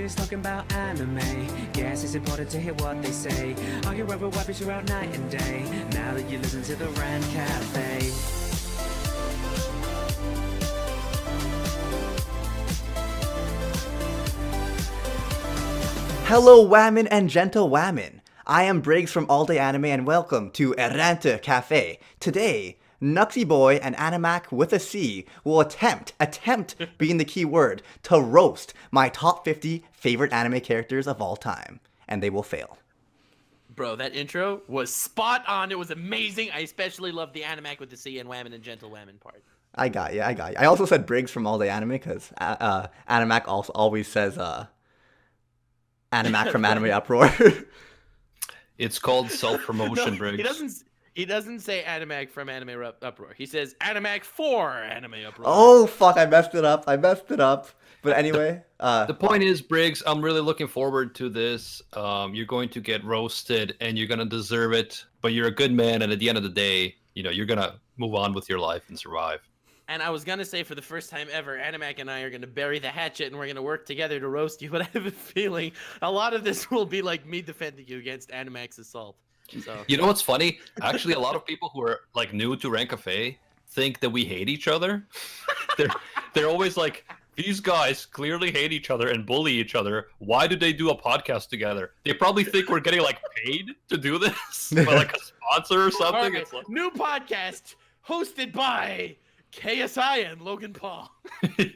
serious talking about anime. Guess it's important to hear what they say. Argue over weapons throughout night and day. Now that you listen to the Rant Cafe. Hello, Whammon and gentle Whammon. I am Briggs from All Day Anime and welcome to Rant Cafe. Today, Nuxy Boy and Animac with a C will attempt being the key word, to roast my top 50 favorite anime characters of all time. And they will fail. Bro, that intro was spot on. It was amazing. I especially loved the Animac with the C and Whammon and gentle Whammon part. I got you. I also said Briggs from All Day Anime because Animac also always says Animac from Anime Uproar. It's called self-promotion, Briggs. He doesn't say Animac from Anime Uproar. He says Animac for Anime Uproar. Oh, fuck, I messed it up. But anyway. The point is, Briggs, I'm really looking forward to this. You're going to get roasted, and you're going to deserve it. But you're a good man, and at the end of the day, you're going to move on with your life and survive. And I was going to say, for the first time ever, Animac and I are going to bury the hatchet, and we're going to work together to roast you. But I have a feeling a lot of this will be like me defending you against Animac's assault. So. You know what's funny? Actually, a lot of people who are new to Rant Cafe think that we hate each other. They're always like, these guys clearly hate each other and bully each other. Why do they do a podcast together? They probably think we're getting paid to do this, by a sponsor or something. Right. It's like... New podcast hosted by KSI and Logan Paul. Yeah.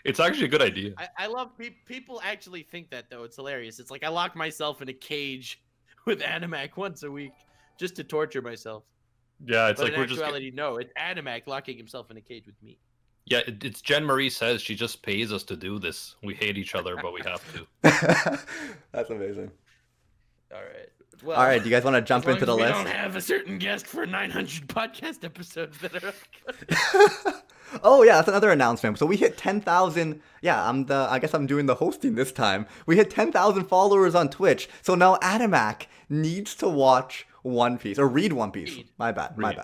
It's actually a good idea. I love people actually think that, though. It's hilarious. It's like I lock myself in a cage with Animac once a week just to torture myself. Yeah, it's but like in actuality, no, it's Animac locking himself in a cage with me. Yeah, it's Jen Marie says she just pays us to do this. We hate each other, but we have to. That's amazing. All right. Well, all right, do you guys want to jump into the list? We don't have a certain guest for 900 podcast episodes that are. Oh yeah, that's another announcement. So we hit 10,000. Yeah, I guess I'm doing the hosting this time. We hit 10,000 followers on Twitch. So now Animac needs to watch One Piece or read One Piece. My bad. Yeah.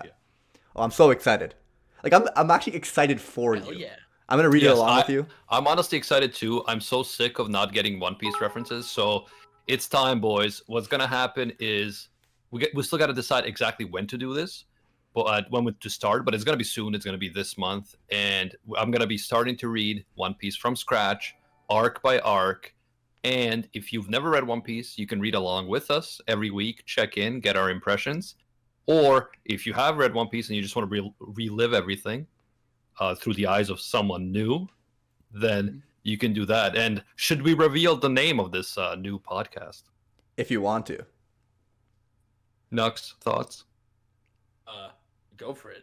Oh, I'm so excited. I'm actually excited for Hell you. Yeah. I'm gonna read it along with you. I'm honestly excited too. I'm so sick of not getting One Piece references. So it's time, boys. What's gonna happen is we still got to decide exactly when to do this. But when to start, but it's going to be soon. It's going to be this month. And I'm going to be starting to read One Piece from scratch, arc by arc. And if you've never read One Piece, you can read along with us every week, check in, get our impressions. Or if you have read One Piece and you just want to relive everything through the eyes of someone new, then you can do that. And should we reveal the name of this new podcast? If you want to. Nux, thoughts? Go for it.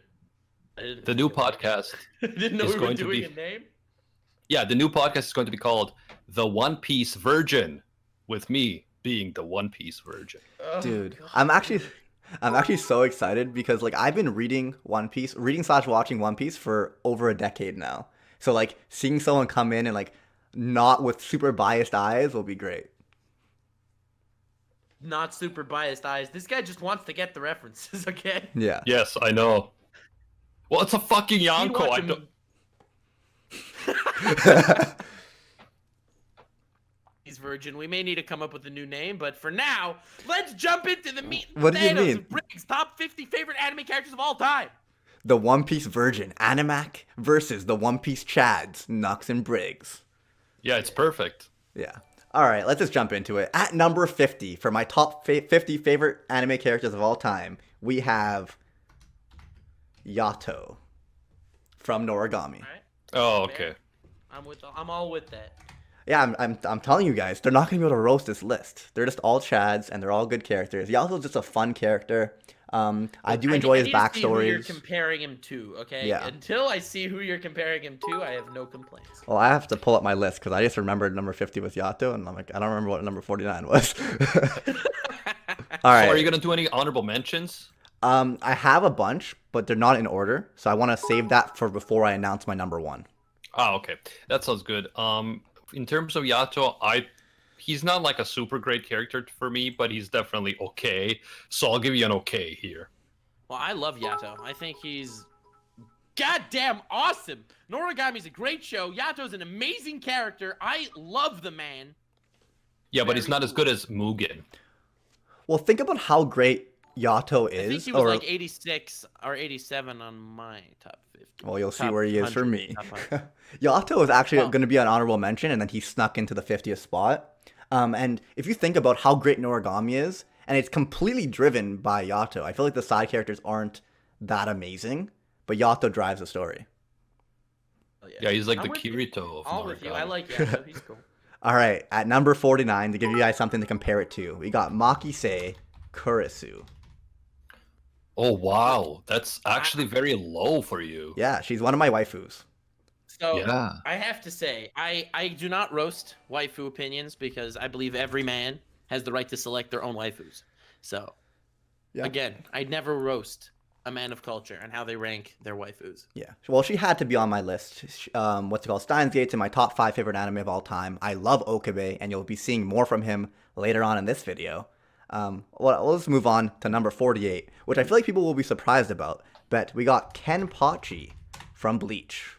The new podcast I didn't know is we were going to doing be a name. Yeah, the new podcast is going to be called The One Piece Virgin, with me being the One Piece Virgin. Oh, dude, God. I'm actually so excited because I've been reading / watching One Piece for over a decade now. So seeing someone come in and not with super biased eyes will be great. Not super biased eyes. This guy just wants to get the references, okay? Yeah. Yes, I know. Well, it's a fucking Yonko. I don't... He's virgin. We may need to come up with a new name, but for now, let's jump into the meat and What do you potatoes mean? of Briggs' top 50 favorite anime characters of all time. The One Piece Virgin, Animac versus the One Piece Chads, Nux and Briggs. Yeah, it's perfect. Yeah. All right, let's just jump into it. At number 50, for my top 50 favorite anime characters of all time, we have Yato from Noragami. All right. Oh, okay. I'm all with that. Yeah, I'm telling you guys, they're not gonna be able to roast this list. They're just all Chads, and they're all good characters. Yato's just a fun character. I do enjoy his I need to see who you're backstories. comparing him to, okay? Yeah. Until I see who you're comparing him to, I have no complaints. Well, I have to pull up my list because I just remembered number 50 was Yato, and I'm I don't remember what number 49 was. All right. So are you going to do any honorable mentions? I have a bunch, but they're not in order, so I want to save that for before I announce my number one. Oh, okay. That sounds good. In terms of Yato, he's not a super great character for me, but he's definitely okay. So I'll give you an okay here. Well, I love Yato. I think he's goddamn awesome. Noragami's a great show. Yato's an amazing character. I love the man. Yeah, but he's Very not as cool. good as Mugen. Well, think about how great Yato I think is. he was like 86 or 87 on my top 50. Well, you'll see Top where he is for 100, me. top 100. Yato is actually Oh. going to be an honorable mention, and then he snuck into the 50th spot. And if you think about how great Noragami is, and it's completely driven by Yato, I feel like the side characters aren't that amazing, but Yato drives the story. Oh, Yeah, he's like I'm the with you. Kirito of All with you. I Noragami. like Yato. He's cool. All right, at number 49, to give you guys something to compare it to, we got Makise Kurisu. Oh wow, that's actually very low for you. Yeah, she's one of my waifus. So Yeah. I have to say, I do not roast waifu opinions because I believe every man has the right to select their own waifus. So Yeah. again, I'd never roast a man of culture and how they rank their waifus. Yeah. Well, she had to be on my list. What's it called? Steins Gate's in my top 5 favorite anime of all time. I love Okabe, and you'll be seeing more from him later on in this video. Well, let's move on to number 48, which I feel like people will be surprised about. But we got Kenpachi from Bleach.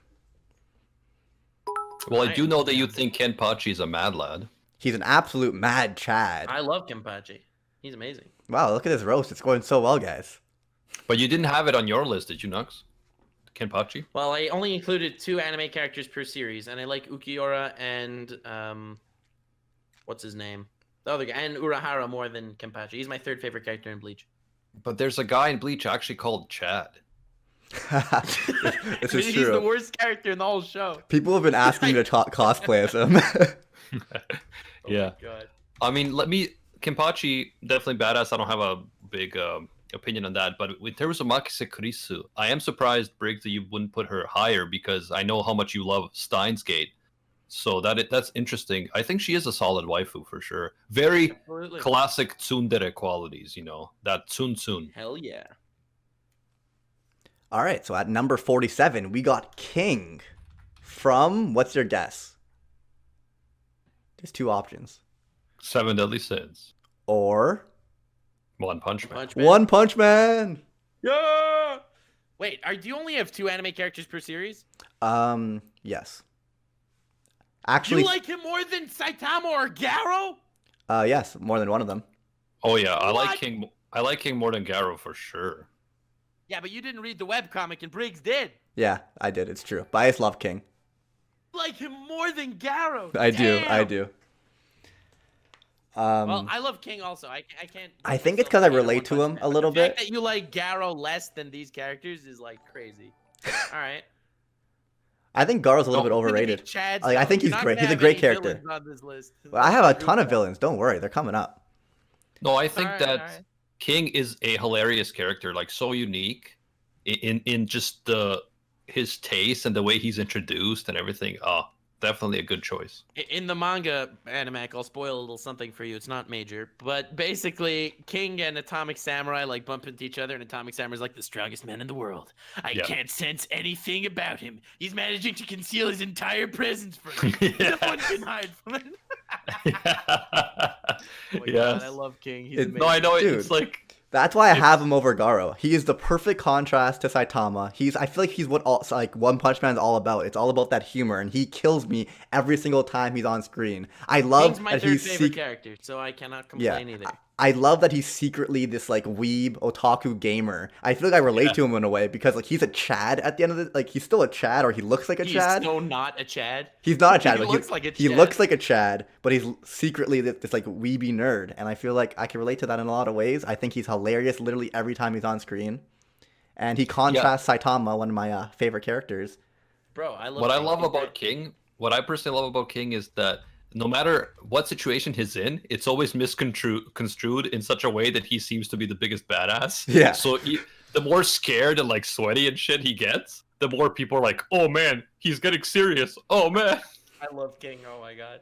Well, I do know that you think Kenpachi is a mad lad. He's an absolute mad Chad. I love Kenpachi. He's amazing. Wow, look at this roast. It's going so well, guys. But you didn't have it on your list, did you, Nux? Kenpachi? Well, I only included 2 anime characters per series, and I like Ukiura and what's his name? The other guy, and Urahara more than Kenpachi. He's my 3rd favorite character in Bleach. But there's a guy in Bleach actually called Chad. This I is mean, he's the true. worst character in the whole show. People have been asking me to cosplay as him. Oh Yeah. my god. I mean, Kenpachi, definitely badass. I don't have a big opinion on that. But in terms of Makise Kurisu, I am surprised, Briggs, that you wouldn't put her higher because I know how much you love Steins Gate. So that's interesting. I think she is a solid waifu for sure. Very Absolutely. classic tsundere qualities, you know, that tsun. Hell yeah. All right, so at number 47, we got King from, what's your guess? There's 2 options. 7 Deadly Sins. Or One Punch Man. Punch Man. One Punch Man. Yeah. Wait, do you only have 2 anime characters per series? Yes. Do Actually, you like him more than Saitama or Garo? yes, more than one of them. Oh yeah, I like What? King. I like King more than Garo for sure. Yeah, but you didn't read the webcomic and Briggs did. Yeah, I did. It's true. But I just love King. You like him more than Garo. I do. I Damn. do. Well, I love King also. I can't. I think it's 'cause I relate to him a little The fact bit. that you like Garo less than these characters is like crazy. All right. I think Garo's a little bit Look at overrated. these Chads, Like, I though. think You're he's not great. gonna He's a have great any character. villains on this list. Well, I have a ton of villains. Don't worry, they're coming up. No, I think Alright, that alright. King is a hilarious character, like so unique in just his taste and the way he's introduced and everything. Oh, definitely a good choice. In the manga animac, I'll spoil a little something for you. It's not major, but basically, King and Atomic Samurai like bump into each other, and Atomic Samurai's like the strongest man in the world. I Yeah. can't sense anything about him. He's managing to conceal his entire presence from me. No one can hide from it. Oh my Yes. God, I love King. He's It- amazing. No, I know Dude. it's like That's why I have him over Garo. He is the perfect contrast to Saitama. I feel like he's what One Punch Man is all about. It's all about that humor, and he kills me every single time he's on screen. I love King's my that third he's favorite character, so I cannot complain either. I love that he's secretly this like weeb otaku gamer. I feel like I relate to him in a way because like he's a Chad at the end of the like he's still a Chad or he looks like a He's Chad. so not a Chad. He's not a Chad, He but looks like a he Chad. looks like a Chad, but he's secretly this like weeby nerd, and I feel like I can relate to that in a lot of ways. I think he's hilarious literally every time he's on screen, and he contrasts Saitama, one of my favorite characters. Bro, I love what I King. love He's about great. King. What I personally love about King is that no matter what situation he's in, it's always misconstrued in such a way that he seems to be the biggest badass. Yeah. So the more scared and like sweaty and shit he gets, the more people are like, "Oh man, he's getting serious. Oh man." I love King. Oh my God.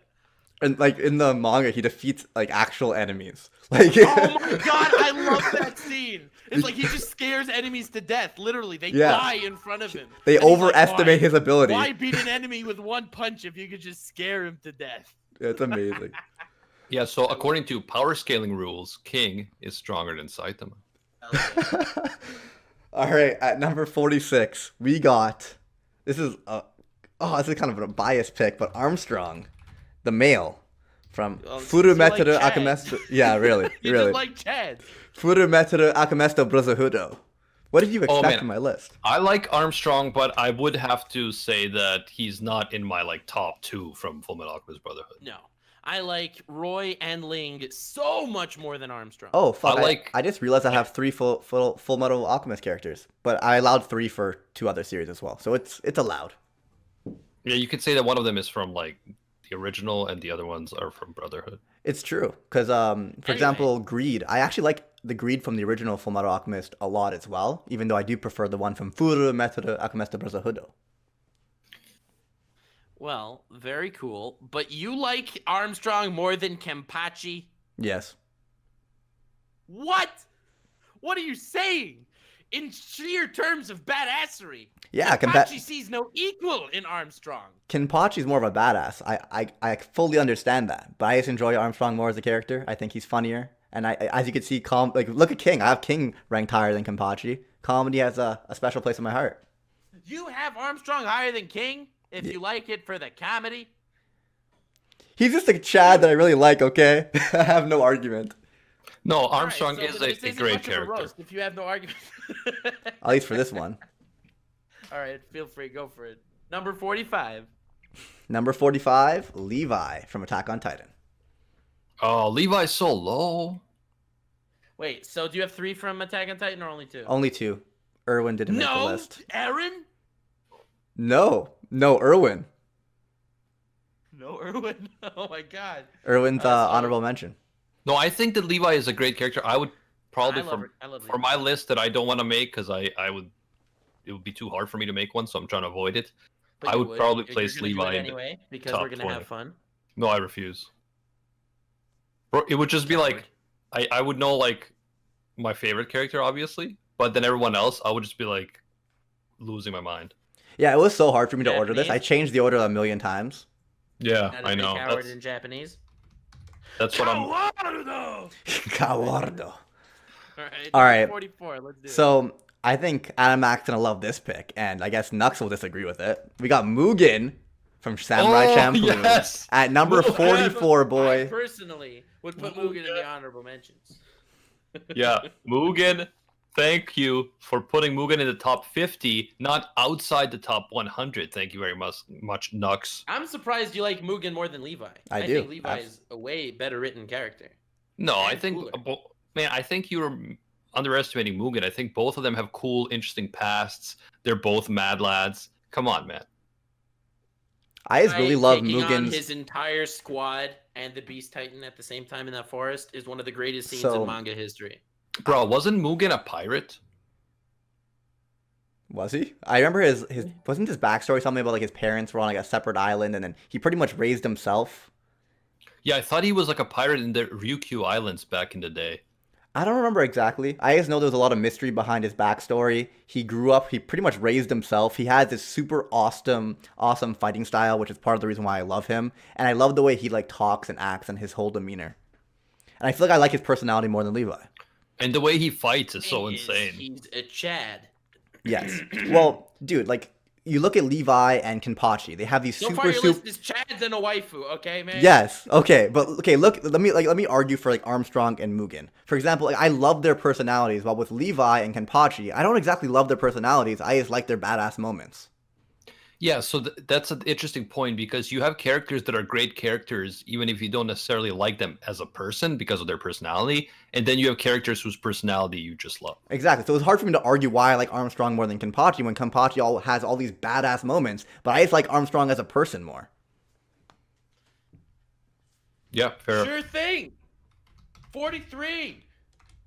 And like in the manga, he defeats like actual enemies. Like Oh my God, I love that scene. It's like he just scares enemies to death. Literally, they Yeah. die in front of him. they And he's like, overestimate "Why- his ability. Why beat an enemy with one punch if you could just scare him to death? It's amazing. Yeah. So according to power scaling rules, King is stronger than Saitama. All right, at number 46, we got. This is this is kind of a biased pick, but Armstrong, the male from Furumeteru like Akamesto. Yeah, really, You really. just like Chad. Furumeteru Akamesto Brotherhoodo. What did you expect man. from my list? I like Armstrong, but I would have to say that he's not in my like top 2 from Fullmetal Alchemist Brotherhood. No. I like Roy and Ling so much more than Armstrong. Oh, fuck. I I just realized I have 3 full Metal Alchemist characters, but I allowed 3 for 2 other series as well, so it's allowed. Yeah, you could say that one of them is from like the original, and the other ones are from Brotherhood. It's true, because for example, Greed. I actually like the Greed from the original Fullmetal Alchemist a lot as well, even though I do prefer the one from Furumeteru Akamesto Brotherhoodo. Well, very cool. But you like Armstrong more than Kenpachi? Yes. What? What are you saying? In sheer terms of badassery, Yeah, Kenpachi sees no equal in Armstrong. Kenpachi's more of a badass. I fully understand that, but I just enjoy Armstrong more as a character. I think he's funnier, and as you can see, look at King. I have King ranked higher than Kenpachi. Comedy has a special place in my heart. You have Armstrong higher than King if you like it for the comedy. He's just a Chad that I really like. Okay, I have no argument. No, Armstrong All right, so is this a isn't great much of a character. roast if you have no argument. At least for this one. All right, feel free, go for it. Number 45. Number 45, Levi from Attack on Titan. Oh, Levi's so low. Wait, so do you have 3 from Attack on Titan or only 2? Only 2. Erwin didn't make the list. Aaron? No, Erwin. No, Erwin. Oh my god. Erwin's honorable mention. No, I think that Levi is a great character. I would probably I love for my list that I don't want to make because it would be too hard for me to make one, so I'm trying to avoid it. But I you would probably place You're gonna do Levi it in the anyway because top we're gonna 20. have fun. No, I refuse. Bro, it would just be like I would know like my favorite character, obviously, but then everyone else, I would just be like losing my mind. Yeah, it was so hard for me to order this. I Japanese? changed the order a million times. Yeah, Not I a big know. coward in Japanese. That's what I'm. Cawardo. All All right. 44. Let's do it. So I think Animac's gonna love this pick, and I guess Nux will disagree with it. We got Mugen from Samurai Oh, Champloo yes! at number Mugen. 44, I boy. personally would put Mugen in the honorable mentions. Yeah, Mugen. Thank you for putting Mugen in the top 50, not outside the top 100. Thank you very much, Nux. I'm surprised you like Mugen more than Levi. I do. think Levi is a way better written character. No, I And think, cooler. man, I think you're underestimating Mugen. I think both of them have cool, interesting pasts. They're both mad lads. Come on, man. I just really love taking on Mugen's. his entire squad and the Beast Titan at the same time in that forest is one of the greatest scenes So- in manga history. Bro, wasn't Mugen a pirate? Was he? I remember his wasn't his backstory something about like his parents were on like a separate island, and then he pretty much raised himself. Yeah, I thought he was like a pirate in the Ryukyu Islands back in the day. I don't remember exactly. I just know there's a lot of mystery behind his backstory. He grew up, he pretty much raised himself. He has this super awesome fighting style, which is part of the reason why I love him. And I love the way he like talks and acts and his whole demeanor. And I feel like I like his personality more than Levi. And the way he fights is so Thing is, insane. He's a Chad. Yes. Well, dude, like you look at Levi and Kenpachi. They have these So far, super your list is Chads and a waifu, okay, man? Yes. Okay. But okay. Look. Let me argue for like Armstrong and Mugen. For example, like, I love their personalities, while with Levi and Kenpachi, I don't exactly love their personalities. I just like their badass moments. Yeah, so that's an interesting point because you have characters that are great characters, even if you don't necessarily like them as a person because of their personality. And then you have characters whose personality you just love. Exactly. So it's hard for me to argue why I like Armstrong more than Kenpachi when Kenpachi has all these badass moments, but I just like Armstrong as a person more. Yeah, fair. Sure thing. 43.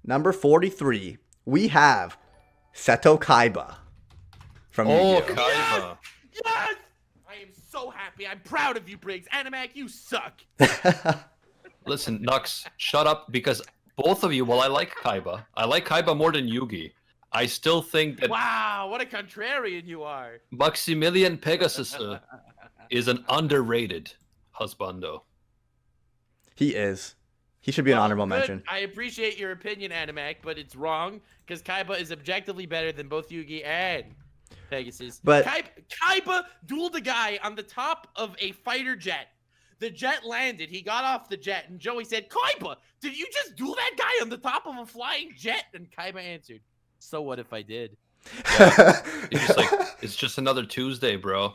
Number 43, we have Seto Kaiba from Oh, Yu-Gi-Oh! Kaiba. Yes! I am so happy. I'm proud of you, Briggs. Animac, you suck. Listen, Nux, shut up because both of you, well, I like Kaiba more than Yugi. I still think that Wow, what a contrarian you are. Maximilian Pegasus is an underrated husbando. He is. He should be an Well, honorable good. mention. I appreciate your opinion, Animac, but it's wrong because Kaiba is objectively better than both Yugi and Pegasus. But- Kaiba dueled a guy on the top of a fighter jet. The jet landed. He got off the jet, and Joey said, "Kaiba, did you just duel that guy on the top of a flying jet?" And Kaiba answered, "So what if I did?" It's just like it's just another Tuesday, bro.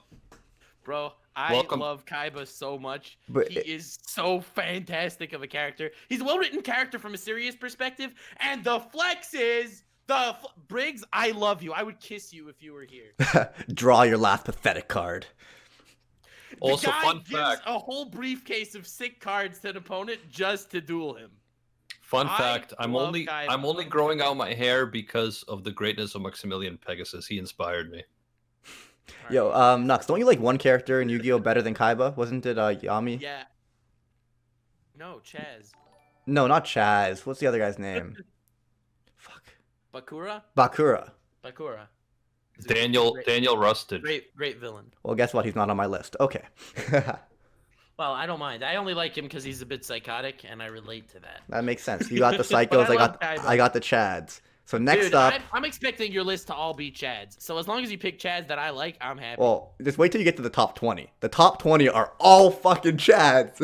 Bro, I Welcome. love Kaiba so much. But he is so fantastic of a character. He's a well-written character from a serious perspective, and the flex is Briggs, I love you. I would kiss you if you were here. Draw your last pathetic card. Also, the guy fun gives fact. a whole briefcase of sick cards to an opponent just to duel him. Fun I fact, I'm love only Kaiba. I'm only growing out my hair because of the greatness of Maximilian Pegasus. He inspired me. Yo, Nux, don't you like one character in Yu-Gi-Oh better than Kaiba? Wasn't it Yami? Yeah. No, Chaz. No, not Chaz. What's the other guy's name? Fuck. Bakura? Bakura. Bakura. He's a Daniel great, Rusted. great villain. Well, guess what? He's not on my list. Okay. Well, I don't mind. I only like him because he's a bit psychotic, and I relate to that. That makes sense. You got the psychos. But I love Kaiba. I got the Chads. So next Dude, up, I'm expecting your list to all be Chads. So as long as you pick Chads that I like, I'm happy. well, just wait till you get to the top 20. The top 20 are all fucking Chads.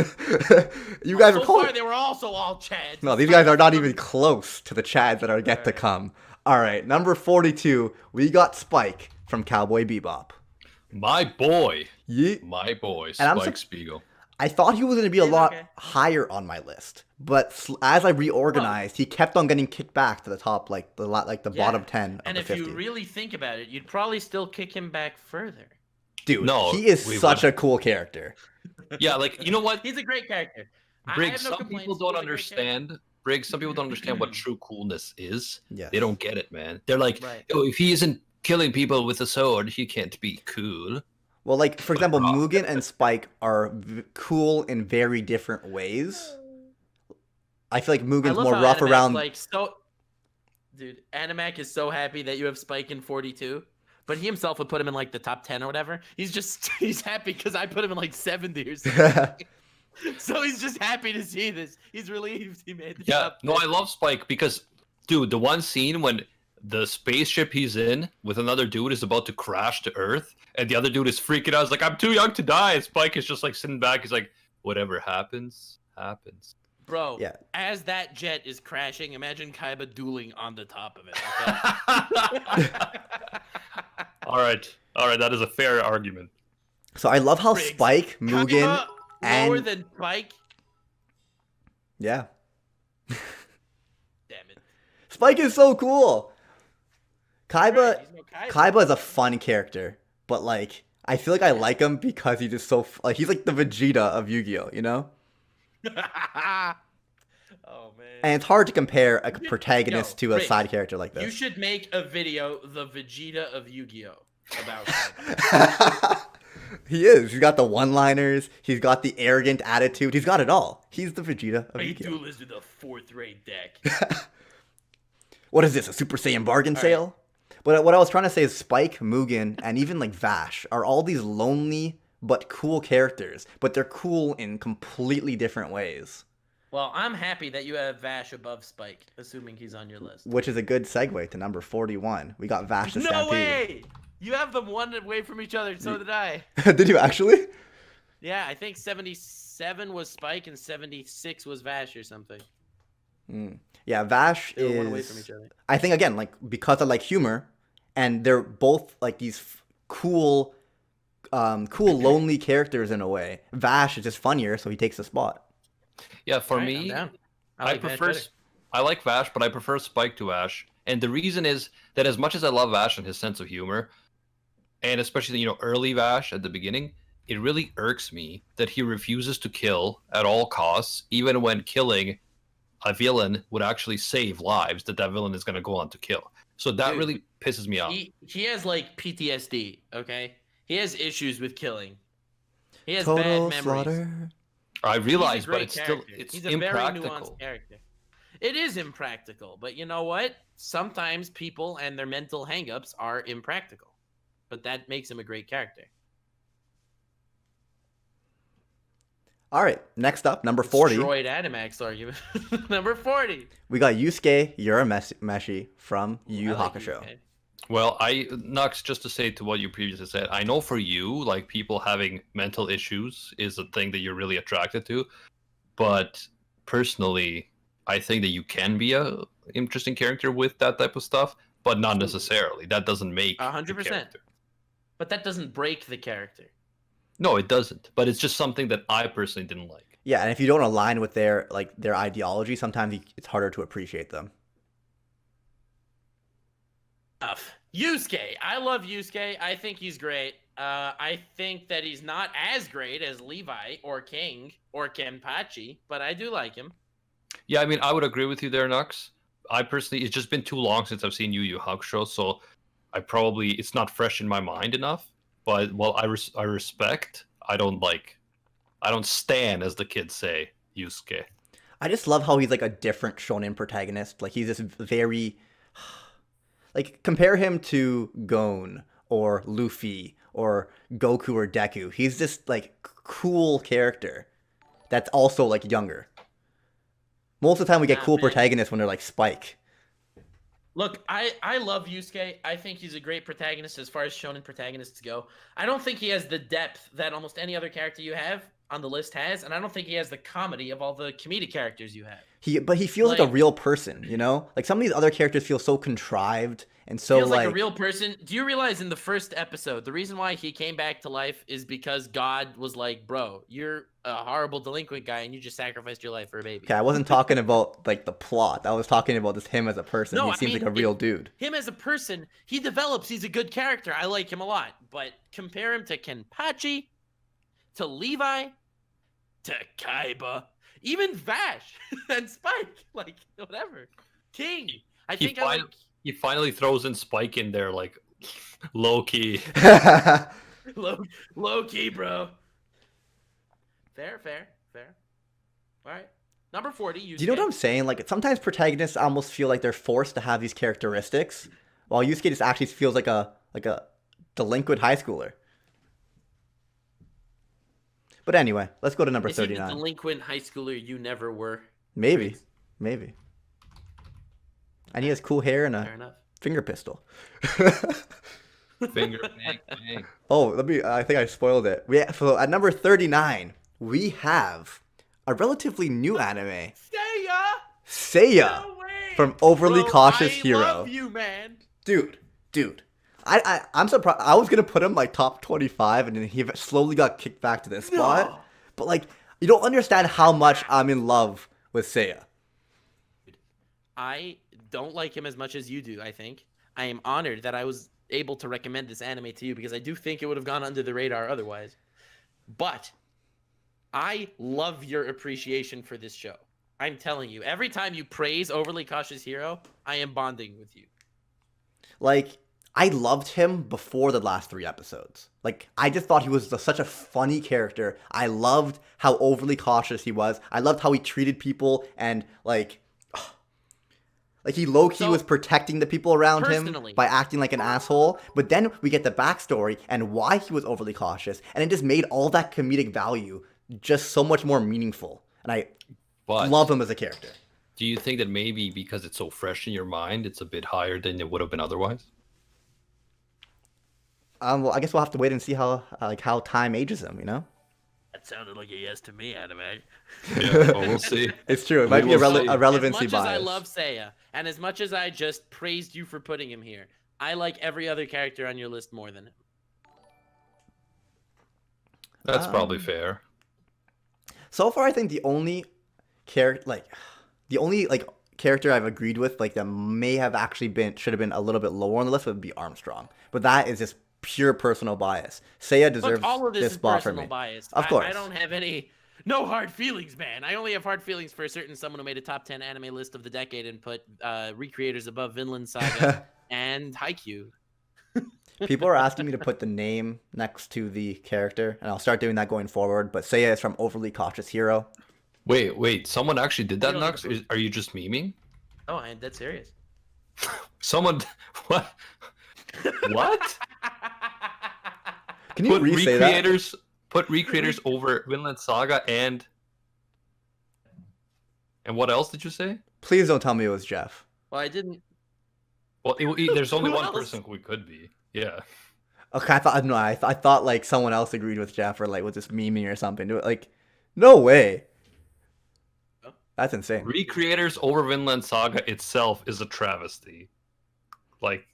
You guys so are calling. far, they were also all Chads. No, these guys are not even close to the Chads that are yet to come. All right, number 42, we got Spike from Cowboy Bebop. My boy. Yeet. My boy, And I'm Spike Spiegel. I thought he was going to be a He's lot okay. higher on my list, but as I reorganized, he kept on getting kicked back to the top, like the Yeah. bottom 10 of And the if 50. you really think about it, you'd probably still kick him back further. Dude, No, he is we such would- a cool character. Yeah, like you know what? He's a great character. I Briggs, have no some complaints. people He's don't a great character. understand. Briggs, some people don't understand what true coolness is. Yes. They don't get it, man. They're like, Right. oh, if he isn't killing people with a sword, he can't be cool. Well, like for example, Rock. Mugen and Spike are cool in very different ways. I feel like I Mugen's love more how rough Animac's around. like so. Dude, Animac is so happy that you have Spike in 42, but he himself would put him in like the top 10 or whatever. He's happy because I put him in like 70 or something. So he's just happy to see this. He's relieved he made the Yeah, top no, 10. I love Spike because, dude, the one scene when the spaceship he's in with another dude is about to crash to Earth, and the other dude is freaking out. He's like, I'm too young to die. And Spike is just like sitting back. He's like, whatever happens, happens. Bro, Yeah. as that jet is crashing, imagine Kaiba dueling on the top of it. Okay? All right, that is a fair argument. So I love how Briggs, Spike, Mugen, Kaiba lower and than Spike? yeah, Damn it. Spike is so cool. Kaiba, Right, he's no Kaiba. Kaiba is a fun character, but like I feel like I like him because he's just so like he's like the Vegeta of Yu-Gi-Oh, you know? Oh man. And it's hard to compare a protagonist Yo, to a Briggs, side character like You this. should make a video, the Vegeta of Yu-Gi-Oh! About Kaiba. He is. He's got the one-liners. He's got the arrogant attitude. He's got it all. He's the Vegeta of He Yu-Gi-Oh. duelist with a 4th-rate deck. What is this? A Super Saiyan bargain All sale? But what I was trying to say is Spike, Mugen, and even like Vash are all these lonely but cool characters, but they're cool in completely different ways. Well, I'm happy that you have Vash above Spike, assuming he's on your list. Which is a good segue to number 41. We got Vash the No Stampede. way! You have them one away from each other, and so did I. Did you actually? Yeah, I think 77 was Spike and 76 was Vash or something. Yeah, Vash They were is. one away from each other. I think again, like because I like humor, and they're both like these cool, lonely characters in a way. Vash is just funnier, so he takes the spot. Yeah, for Alright, I'm me, down. I like Vash prefer. better. I like Vash, but I prefer Spike to Ash. And the reason is that as much as I love Vash and his sense of humor, and especially early Vash at the beginning, it really irks me that he refuses to kill at all costs, even when killing a villain would actually save lives that villain is going to go on to kill. So that Dude, really pisses me off. He has like PTSD, okay? He has issues with killing. He has Total bad memories. slaughter. I He's a realize, but great it's still character. it's He's a very impractical. nuanced character. It is impractical, but you know what? Sometimes people and their mental hangups are impractical. But that makes him a great character. All right, next up, number 40. Destroyed Animax argument. Number 40. We got Yusuke Urameshi from Yu Yu I like Hakusho. UK. Well, Nux, just to say to what you previously said, I know for you, like people having mental issues is a thing that you're really attracted to. But personally, I think that you can be a interesting character with that type of stuff, but not necessarily. That doesn't make 100%. the character. But that doesn't break the character. No, it doesn't. But it's just something that I personally didn't like. Yeah, and if you don't align with their ideology, sometimes it's harder to appreciate them. Yusuke. I love Yusuke. I think he's great. I think that he's not as great as Levi or King or Kenpachi, but I do like him. Yeah, I mean, I would agree with you there, Nux. I personally, it's just been too long since I've seen Yu Yu Hakusho, so it's not fresh in my mind enough. But while I respect, I don't stan, as the kids say, Yusuke. I just love how he's like a different shonen protagonist. Like he's this very, like compare him to Gon or Luffy or Goku or Deku. He's this like cool character that's also like younger. Most of the time we get cool protagonists when they're like Spike. Look, I love Yusuke. I think he's a great protagonist as far as shonen protagonists go. I don't think he has the depth that almost any other character you have on the list has, and I don't think he has the comedy of all the comedic characters you have. But he feels like a real person, you know? Like some of these other characters feel so contrived and so feels like a real person. Do you realize in the first episode, the reason why he came back to life is because God was like, bro, you're a horrible delinquent guy and you just sacrificed your life for a baby. Okay, I wasn't talking about like the plot. I was talking about just him as a person. No, he seems like a real dude. Him as a person, he develops. He's a good character. I like him a lot. But compare him to Kenpachi, to Levi, to Kaiba, even Vash and Spike, like whatever. King. I think he finally throws in Spike in there, like low key. low key, bro. Fair. All right. Number 40. Do you know what I'm saying? Like sometimes protagonists almost feel like they're forced to have these characteristics, while Yusuke just actually feels like a delinquent high schooler. But anyway, let's go to number 39. Is he the delinquent high schooler you never were? Maybe. And he has cool hair and Fair a enough. finger pistol. Finger bang. Oh, I think I spoiled it. So at number 39, we have a relatively new anime. Seiya No way! from Overly Bro, Cautious Hero. I love you, man. Dude. I'm surprised. I was gonna put him like top 25, and then he slowly got kicked back to this spot. No. But like, you don't understand how much I'm in love with Seiya. I don't like him as much as you do, I think. I am honored that I was able to recommend this anime to you because I do think it would have gone under the radar otherwise. But I love your appreciation for this show. I'm telling you, every time you praise Overly Cautious Hero, I am bonding with you. Like, I loved him before the last 3 episodes. Like, I just thought he was such a funny character. I loved how overly cautious he was. I loved how he treated people and, like he low-key was protecting the people around him by acting like an asshole. But then we get the backstory and why he was overly cautious. And it just made all that comedic value just so much more meaningful. And I love him as a character. Do you think that maybe because it's so fresh in your mind, it's a bit higher than it would have been otherwise? Well, I guess we'll have to wait and see how time ages him, you know? That sounded like a yes to me, anime. Yeah, well, we'll see. It's true. It might be a relevancy bias. As much as I love Seiya, and as much as I just praised you for putting him here, I like every other character on your list more than him. That's probably fair. So far, I think the only character I've agreed with, like that may have actually should have been a little bit lower on the list would be Armstrong. But that is just pure personal bias. Seiya deserves all of this spot for me. personal bias. Of course. I don't have no hard feelings, man. I only have hard feelings for someone who made a top 10 anime list of the decade and put Recreators above Vinland Saga and Haikyuu. People are asking me to put the name next to the character, and I'll start doing that going forward. But Seiya is from Overly Cautious Hero. Wait. Someone actually did that, Nux? Are you just memeing? Oh, I'm dead serious. Someone... What? Can you re-say that? Put Recreators over Vinland Saga and what else did you say? Please don't tell me it was Jeff. Well, I didn't. Well, there's only Who one else? person who it could be. Yeah. Okay, I thought no, I thought like someone else agreed with Jeff or like was just memeing or something. Like, no way. That's insane. Recreators over Vinland Saga itself is a travesty. Like,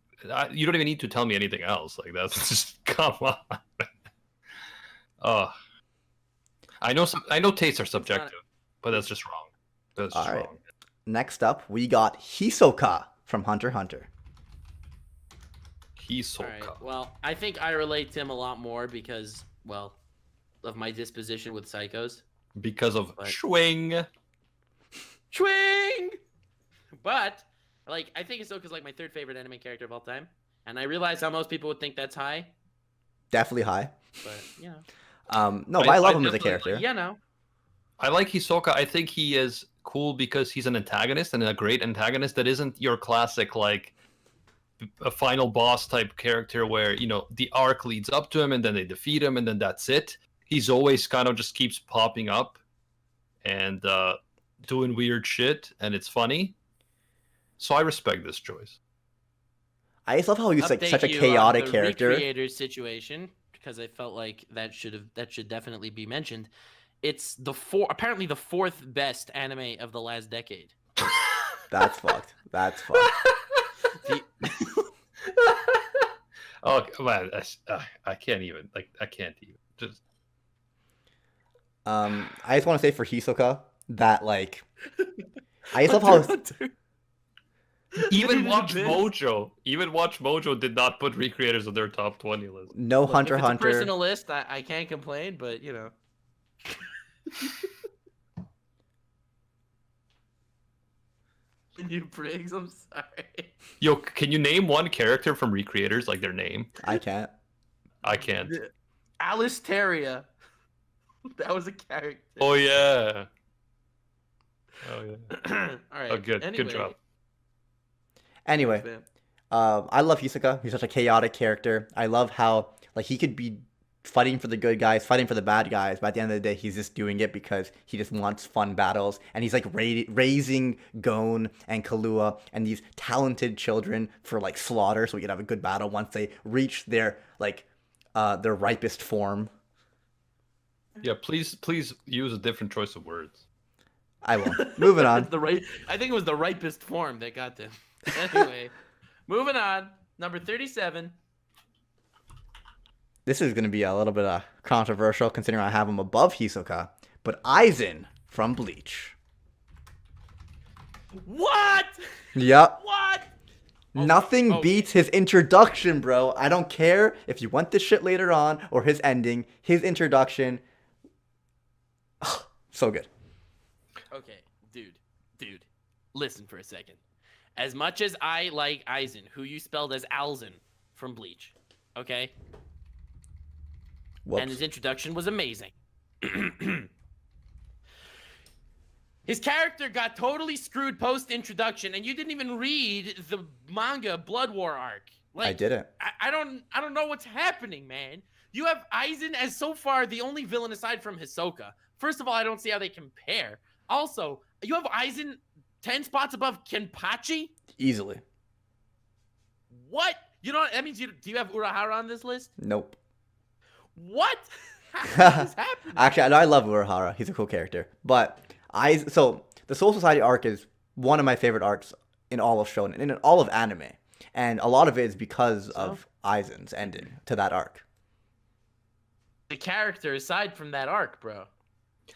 you don't even need to tell me anything else. Like, that's just come on. I know tastes are subjective, but that's just wrong. That's just All right. wrong. Next up, we got Hisoka from Hunter x Hunter. Hisoka. All right. Well, I think I relate to him a lot more because, well, of my disposition with psychos. Because of But- Schwing. Swing! But, like, I think Hisoka's like my third favorite anime character of all time. And I realize how most people would think that's high, Definitely high. but, you know. No, but I love him as a definitely- character. Yeah, no. I like Hisoka. I think he is cool because he's an antagonist and a great antagonist that isn't your classic, like, a final boss type character where, you know, the arc leads up to him and then they defeat him and then that's it. He's always kind of just keeps popping up and doing weird shit, and it's funny. So I respect this choice. I just love how he's like Update such a you on chaotic the character. Recreators situation, because I felt like that should definitely be mentioned. It's apparently the fourth best anime of the last decade. That's fucked. That's fucked. Oh man, I can't even. I can't even. Just I just want to say for Hisoka that like I just love how even Dude, Watch this- Mojo. Even Watch Mojo did not put Recreators on their top 20 list. no Look, Hunter if x it's a Hunter. personal list, I can't complain, but you know. You prigs, I'm sorry. Yo, can you name one character from Recreators, like their name? I can't. I can't. Alisteria. That was a character. Oh yeah. Oh yeah. All right. Oh, good. Anyway, Good job. Anyway, man. I love Hisoka. He's such a chaotic character. I love how like he could be fighting for the good guys, fighting for the bad guys, but at the end of the day, he's just doing it because he just wants fun battles, and he's like raising Gon and Kahlua and these talented children for like slaughter, so we can have a good battle once they reach their like their ripest form. Yeah, please use a different choice of words. I will. Moving on. I think it was the ripest form that got them. Anyway, moving on. Number 37. This is going to be a little bit controversial considering I have him above Hisoka, but Eisen from Bleach. What? Yep. What? Nothing oh. beats his introduction, bro. I don't care if you want this shit later on or his ending. His introduction. So good. Okay, dude. Listen for a second. As much as I like Eisen, who you spelled as Alzen from Bleach, okay? Whoops. And his introduction was amazing. His character got totally screwed post-introduction, and you didn't even read the manga Blood War arc. Like, I didn't. I don't know what's happening, man. You have Eisen as so far the only villain aside from Hisoka. First of all, I don't see how they compare. Also, you have Eisen 10 spots above Kenpachi? Easily. What? You know, that means do you have Urahara on this list? Nope. What? How is this happening? Actually, I love Urahara. He's a cool character. But so the Soul Society arc is one of my favorite arcs in all of shonen, and in all of anime. And a lot of it is because of Aizen's ending to that arc. The character aside from that arc, bro.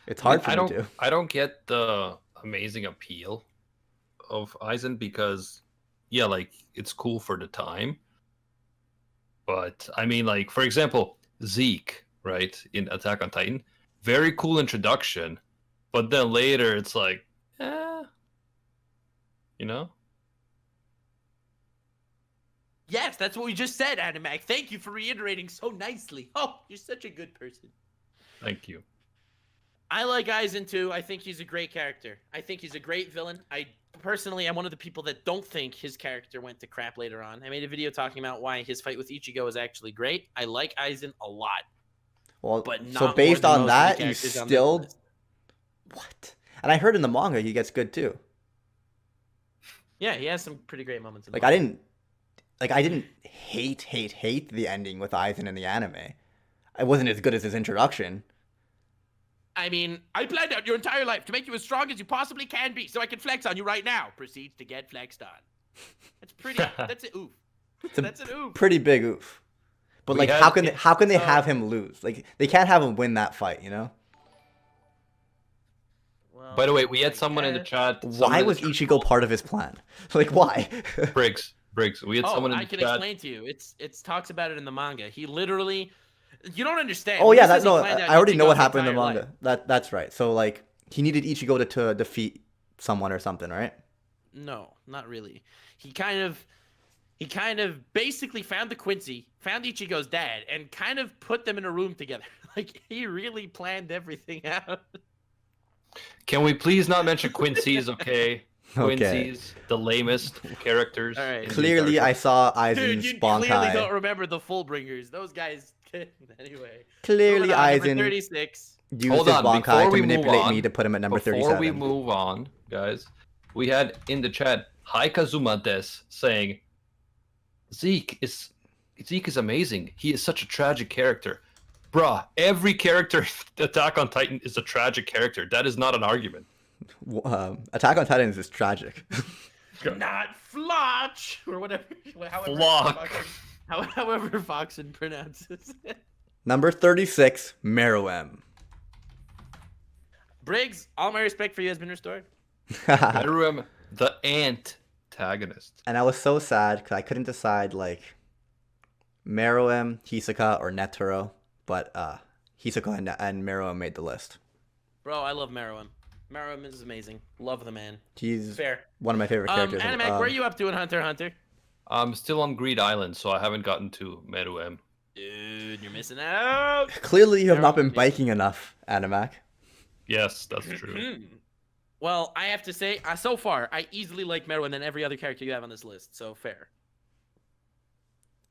It's hard for me to. I don't get the amazing appeal of Eisen because, yeah, like it's cool for the time. But I mean, like for example, Zeke, right, in Attack on Titan, very cool introduction, but then later it's like, you know. Yes, that's what we just said, Animac. Thank you for reiterating so nicely. Oh, you're such a good person. Thank you. I like Eisen too. I think he's a great character. I think he's a great villain. I personally am one of the people that don't think his character went to crap later on. I made a video talking about why his fight with Ichigo is actually great. I like Eisen a lot. Well, but not so more based than on most of the that, you characters on this still list. what? And I heard in the manga he gets good too. Yeah, he has some pretty great moments. In Like the manga. I didn't hate the ending with Aizen in the anime. It wasn't as good as his introduction. I mean, I planned out your entire life to make you as strong as you possibly can be, so I can flex on you right now. Proceeds to get flexed on. That's pretty. That's it. Oof. That's an oof. Pretty big oof. But We like, had- how can they so- have him lose? Like, they can't have him win that fight, you know? Well, By the way, we had I someone in the guess. chat. Why was Ichigo part of his plan? Like, why? Briggs? We had Oh, someone in I the can chat. explain to you. It talks about it in the manga. He literally, you don't understand. Oh When he yeah, says that he no, planned out I already know what Ichigo's happened in the entire manga. life. That's right. So like, he needed Ichigo to defeat someone or something, right? No, not really. He kind of basically found the Quincy, found Ichigo's dad, and kind of put them in a room together. Like, he really planned everything out. Can we please not mention Quincy's? Okay. Okay. Quincy's, the lamest characters. All right. in the Clearly, entire I saw Aizen Dude, you spawn clearly Kai. don't remember the Fullbringers. Those guys. Anyway. Clearly, Moving on, number Aizen 36. used Hold his on, Bankai before to we move manipulate on- me to put him at number Before 37. we move on, guys, we had in the chat Hi Kazuma Des saying Zeke is amazing. He is such a tragic character. Bruh, every character in Attack on Titan is a tragic character. That is not an argument. Attack on Titan is tragic. Not Flotch or whatever. However, Flock. However Foxen pronounces it. Number 36, Meruem. Briggs, all my respect for you has been restored. Meruem, the antagonist. And I was so sad because I couldn't decide like Meruem, Hisoka, or Netero, but Hisoka and Meruem made the list. Bro, I love Meruem. Meruem is amazing. Love the man. He's Fair. one of my favorite characters. Animac, where are you up to in Hunter x Hunter? I'm still on Greed Island, so I haven't gotten to Meruem. Dude, you're missing out. Clearly, you have not been Meruem, yeah. biking enough, Animac. Yes, that's true. Well, I have to say, so far, I easily like Meruem than every other character you have on this list. So fair.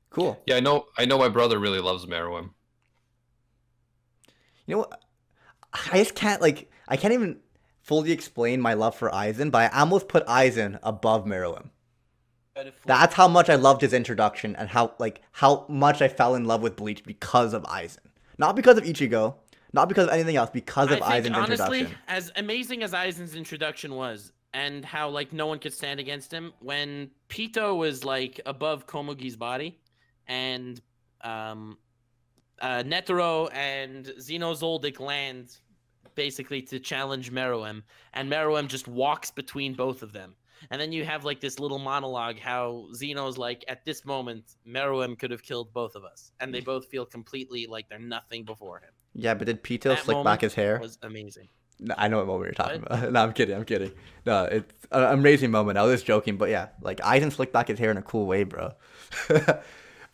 Cool. Yeah, I know my brother really loves Meruem. You know what? I just can't I can't even fully explain my love for Eisen, but I almost put Eisen above Meruem. That's how much I loved his introduction and how much I fell in love with Bleach because of Eisen. Not because of Ichigo, not because of anything else, because of I think, Aizen's honestly, introduction. as amazing as Aizen's introduction was, and how no one could stand against him, when Pito was above Komugi's body, and Netero and Xenozoldyck land basically to challenge Meruem, and Meruem just walks between both of them. And then you have this little monologue how Xeno's at this moment, Meruem could have killed both of us. And they both feel completely like they're nothing before him. Yeah, but did Pito That slick back moment his hair? was amazing. No, I know what moment you're talking What? about. No, I'm kidding. No, it's an amazing moment. I was just joking, but yeah, Eisen slicked back his hair in a cool way, bro. But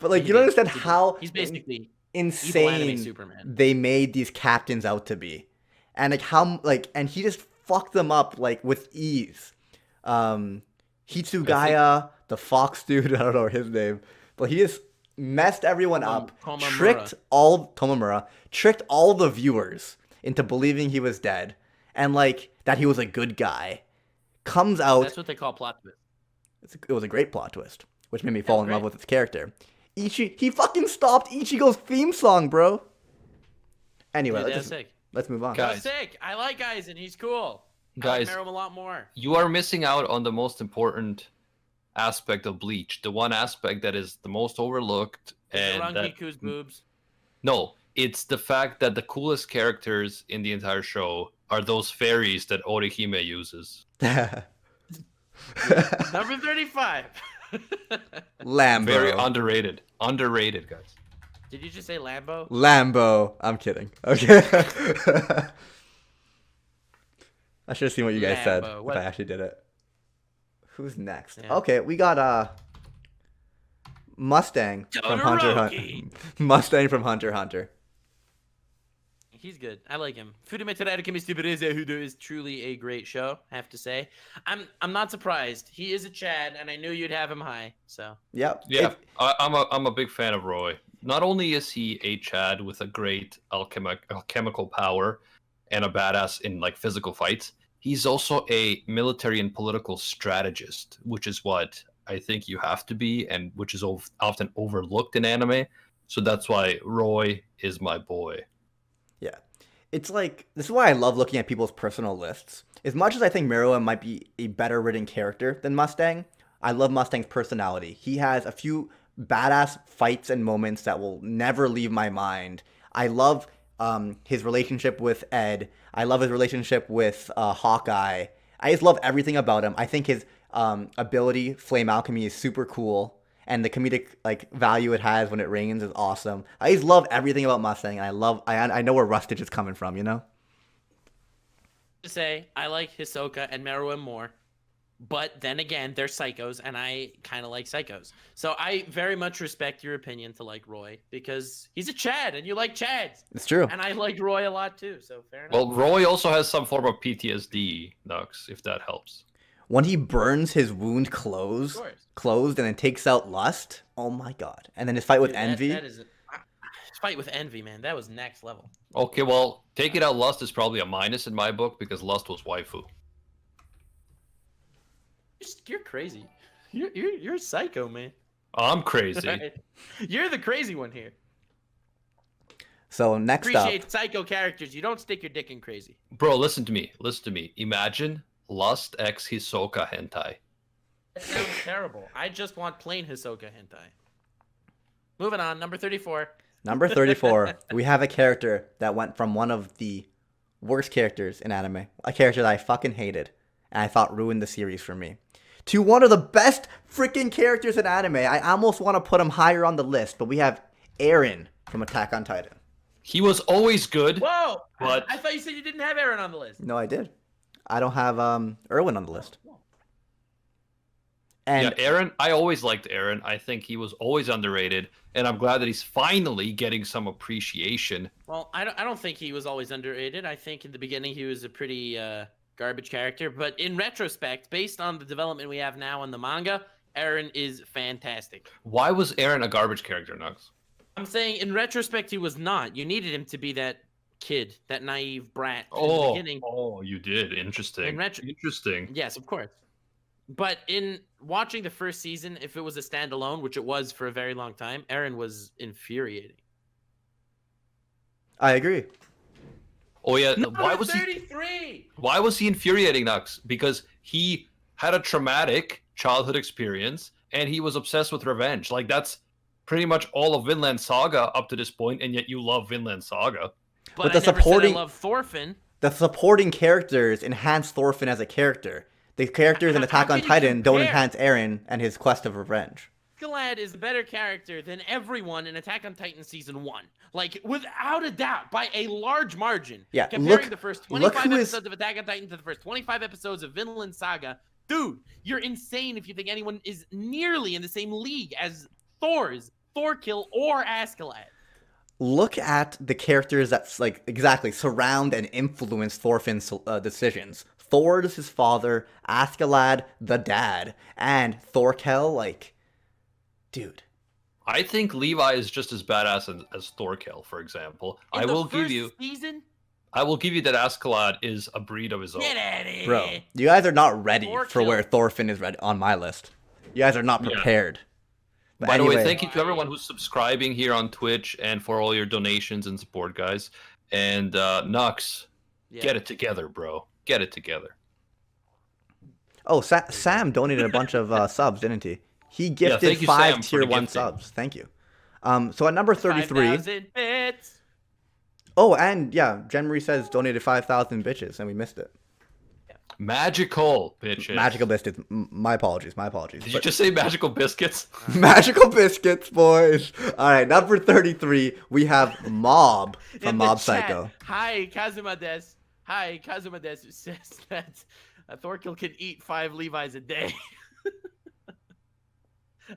He you don't did, understand he did. how He's basically insane anime Superman. they made these captains out to be, and and he just fucked them up with ease. Hitsugaya, the fox dude, I don't know his name, but he just messed everyone up, Tomomura. tricked all the viewers into believing he was dead, and that he was a good guy. Comes out, That's what they call plot twist. it was a great plot twist, which made me fall in love great. with his character. He fucking stopped Ichigo's theme song, bro. Anyway, Dude, that's sick. let's move on. Guys. That's sick. I like Eisen. He's cool. Guys. I like Meruem a lot more. You are missing out on the most important aspect of Bleach. The one aspect that is the most overlooked. Is it And that, Rangiku's boobs? no, it's the fact that the coolest characters in the entire show are those fairies that Orihime uses. Number 35. Lambo. Very underrated. Underrated, guys. Did you just say Lambo? Lambo. I'm kidding. Okay. I should have seen what you guys said Lambo. if What? I actually did it. Who's next? Yeah. Okay, we got Mustang from Todoroki. Mustang from Hunter x Hunter. He's good. I like him. Furume Todoroki Mistuberize Hudo is truly a great show, I have to say. I'm not surprised. He is a Chad, and I knew you'd have him high. So Yep. Yeah, I'm a big fan of Roy. not only is he a Chad with a great alchemical power and a badass in like physical fights, he's also a military and political strategist, which is what I think you have to be, and which is often overlooked in anime. So that's why Roy is my boy. Yeah. It's like, this is why I love looking at people's personal lists. As much as I think Miroa might be a better written character than Mustang, I love Mustang's personality. He has a few badass fights and moments that will never leave my mind. I love his relationship with Ed. I love his relationship with Hawkeye. I just love everything about him. I think his ability, Flame Alchemy, is super cool. And the comedic like value it has when it rains is awesome. I just love everything about Mustang. And I know where Rustage is coming from, you know? To say, I like Hisoka and Meruem more. But then again, they're psychos, and I kind of like psychos. So I very much respect your opinion to like Roy, because he's a Chad, and you like Chads. It's true. And I like Roy a lot, too, so fair enough. Well, Roy also has some form of PTSD, Nux, if that helps. When he burns his wound closed and then takes out Lust, oh my god. And then his fight with Envy. His fight with Envy, man, that was next level. Okay, well, taking out Lust is probably a minus in my book, because Lust was waifu. You're crazy. You're a psycho, man. I'm crazy. You're the crazy one here. So next up, Appreciate psycho characters. You don't stick your dick in crazy. Bro, listen to me. Imagine Lust x Hisoka hentai. That sounds terrible. I just want plain Hisoka hentai. Moving on, number 34. Number 34, we have a character that went from one of the worst characters in anime, a character that I fucking hated, and I thought ruined the series for me, to one of the best freaking characters in anime. I almost want to put him higher on the list, but we have Eren from Attack on Titan. He was always good. Whoa! But I thought you said you didn't have Eren on the list. No, I did. I don't have Erwin on the list. And yeah, Eren, I always liked Eren. I think he was always underrated, and I'm glad that he's finally getting some appreciation. Well, I don't think he was always underrated. I think in the beginning he was a pretty garbage character, but in retrospect, based on the development we have now in the manga, Eren is fantastic. Why was Eren a garbage character, Nux? I'm saying in retrospect he was not. You needed him to be that kid, that naive brat in the beginning. Oh, you did. Interesting. Interesting. Yes, of course. But in watching the first season, if it was a standalone, which it was for a very long time, Eren was infuriating. I agree. Oh yeah, Why was he infuriating, Nux? Because he had a traumatic childhood experience and he was obsessed with revenge. Like, that's pretty much all of Vinland Saga up to this point, and yet you love Vinland Saga. But I love Thorfinn. The supporting characters enhance Thorfinn as a character. The characters in Attack on Titan don't enhance Eren and his quest of revenge. Askeladd is a better character than everyone in Attack on Titan Season 1. Like, without a doubt, by a large margin. Yeah, comparing the first 25 episodes of Attack on Titan to the first 25 episodes of Vinland Saga. Dude, you're insane if you think anyone is nearly in the same league as Thorkill or Askeladd. Look at the characters that surround and influence Thorfinn's decisions. Thor is his father, Askeladd the dad, and Thorkel, dude. I think Levi is just as badass as Thorkel, for example. I will give you that Askeladd is a breed of his own. Get out of here. Bro, you guys are not ready for where Thorfinn is on my list. You guys are not prepared. Yeah. By the way, thank you to everyone who's subscribing here on Twitch and for all your donations and support, guys. And Nux, get it together, bro. Get it together. Oh, Sam donated a bunch of subs, didn't he? He gifted 5 tier 1 subs. Thank you. So at number 33. 5,000 bits. Oh, and yeah, Jen Marie says donated 5,000 bitches, and we missed it. Magical bitches. Magical biscuits. My apologies. Did you just say magical biscuits? Magical biscuits, boys. All right, number 33, we have Mob from Mob Psycho. Hi, Kazuma Des. Who says that Thorkill can eat 5 Levi's a day.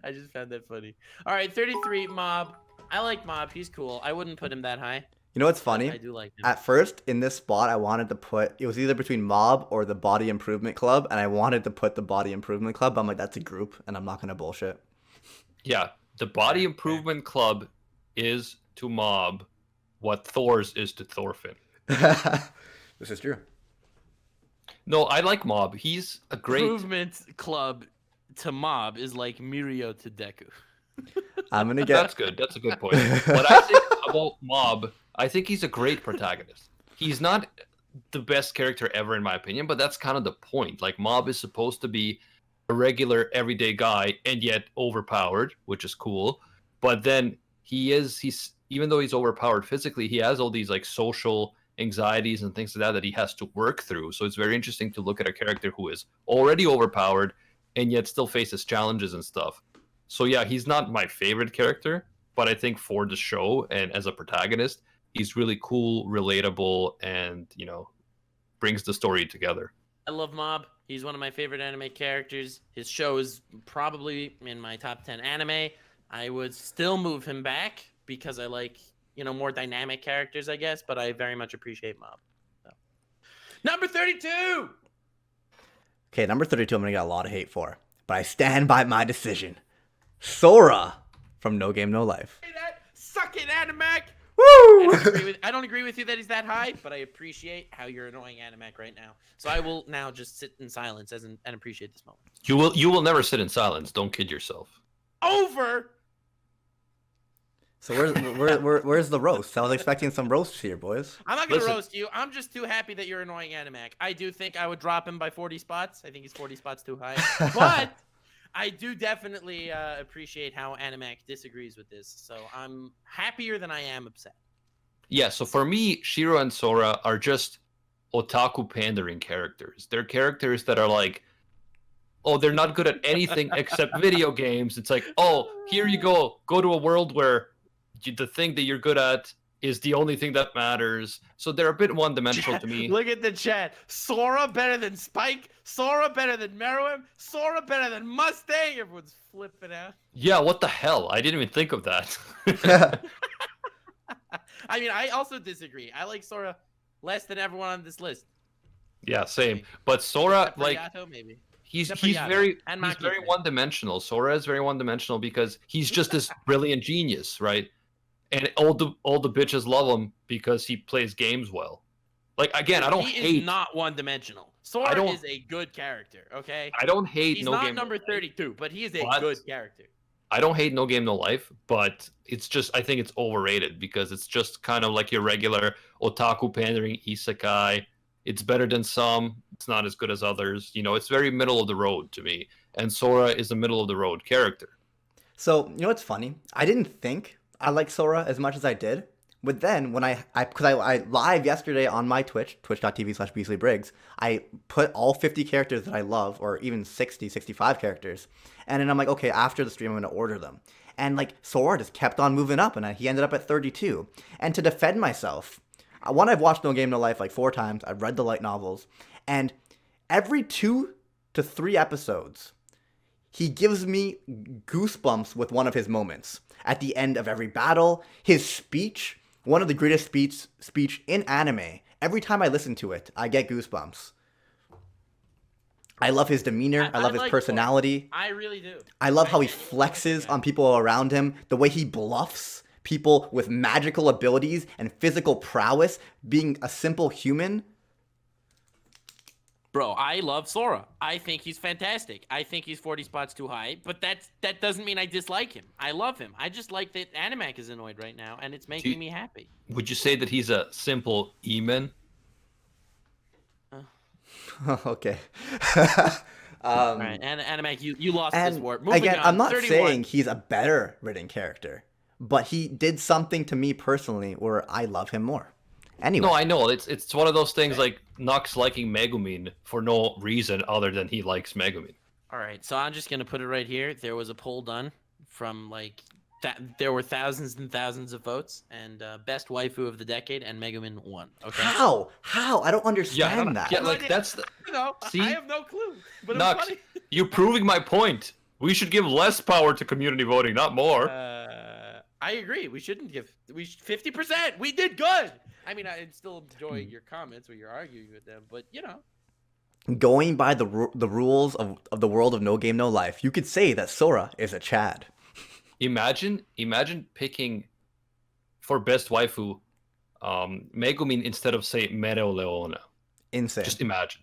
I just found that funny. All right, 33, Mob. I like Mob. He's cool. I wouldn't put him that high. You know what's funny? I do like him. At first, in this spot, I wanted to put... It was either between Mob or the Body Improvement Club, and I wanted to put the Body Improvement Club, but I'm like, that's a group, and I'm not going to bullshit. Yeah, the Body Improvement Club is to Mob what Thor's is to Thorfinn. This is true. No, I like Mob. He's a great... Improvement Club to Mob is like Mirio to Deku. I'm gonna get. That's good. That's a good point. But I think about Mob, I think he's a great protagonist. He's not the best character ever, in my opinion, but that's kind of the point. Like, Mob is supposed to be a regular, everyday guy, and yet overpowered, which is cool. But then he's even though he's overpowered physically, he has all these like social anxieties and things like that he has to work through. So it's very interesting to look at a character who is already overpowered and yet still faces challenges and stuff. So yeah, he's not my favorite character, but I think for the show and as a protagonist, he's really cool, relatable, and, you know, brings the story together. I love Mob. He's one of my favorite anime characters. His show is probably in my top 10 anime. I would still move him back because I like, you know, more dynamic characters, I guess, but I very much appreciate Mob. So. Number 32! Okay, number 32 I'm gonna get a lot of hate for, but I stand by my decision. Sora from No Game No Life. Say that? Suck it, Animac! Woo! I don't agree with you that he's that high, but I appreciate how you're annoying Animac right now. So I will now just sit in silence and appreciate this moment. You will never sit in silence. Don't kid yourself. Over! So where's the roast? I was expecting some roasts here, boys. I'm not going to roast you. I'm just too happy that you're annoying Animac. I do think I would drop him by 40 spots. I think he's 40 spots too high. But I do definitely appreciate how Animac disagrees with this. So I'm happier than I am upset. Yeah, so for me, Shiro and Sora are just otaku pandering characters. They're characters that are like, oh, they're not good at anything except video games. It's like, oh, here you go. Go to a world where the thing that you're good at is the only thing that matters. So they're a bit one-dimensional to me. Look at the chat. Sora better than Spike. Sora better than Meruem. Sora better than Mustang. Everyone's flipping out. Yeah, what the hell? I didn't even think of that. I mean, I also disagree. I like Sora less than everyone on this list. Yeah, same. But Sora, like, Yato, maybe. he's very one-dimensional. Sora is very one-dimensional because he's just this brilliant genius, right? And all the bitches love him because he plays games well. Like, again, I don't hate. He is not one-dimensional. Sora is a good character. Okay. I don't hate. He's no not game number 32, but he is a good character. I don't hate No Game No Life, but it's just, I think it's overrated because it's just kind of like your regular otaku pandering isekai. It's better than some. It's not as good as others. You know, it's very middle of the road to me. And Sora is a middle of the road character. So, you know what's funny? I didn't think I liked Sora as much as I did. But then when I live yesterday on my Twitch, twitch.tv/BeasleyBriggs, I put all 50 characters that I love, or even 60, 65 characters. And then I'm like, okay, after the stream, I'm going to order them. And like, Sora just kept on moving up, and he ended up at 32. And to defend myself, one, I've watched No Game No Life like 4 times. I've read the light novels. And every 2 to 3 episodes, he gives me goosebumps with one of his moments. At the end of every battle, his speech, one of the greatest speech in anime. Every time I listen to it, I get goosebumps. I love his demeanor. I love his personality. I really do. I love how he flexes on people around him. The way he bluffs people with magical abilities and physical prowess, being a simple human. Bro, I love Sora. I think he's fantastic. I think he's 40 spots too high, but that doesn't mean I dislike him. I love him. I just like that Animac is annoyed right now, and it's making me happy. Would you say that he's a simple E-man? Okay. All right, and Animac, you lost this war. Moving again, on, I'm not 31. saying he's a better written character, but he did something to me personally where I love him more. Anyway. No, I know. It's one of those things like Nux liking Megumin for no reason other than he likes Megumin. All right, so I'm just going to put it right here. There was a poll done from like there were thousands and thousands of votes, and best waifu of the decade, and Megumin won. Okay. How? I don't understand that. Yeah, like that's the. You know, See? I have no clue. But Nux, it's funny. you're proving my point. We should give less power to community voting, not more. I agree. We shouldn't give. 50%. We did good. I mean, I'm still enjoying your comments where you're arguing with them, but you know. Going by the rules of the world of No Game No Life, you could say that Sora is a Chad. Imagine picking for best waifu, Megumin instead of say Mereo Leona. Insane. Just imagine.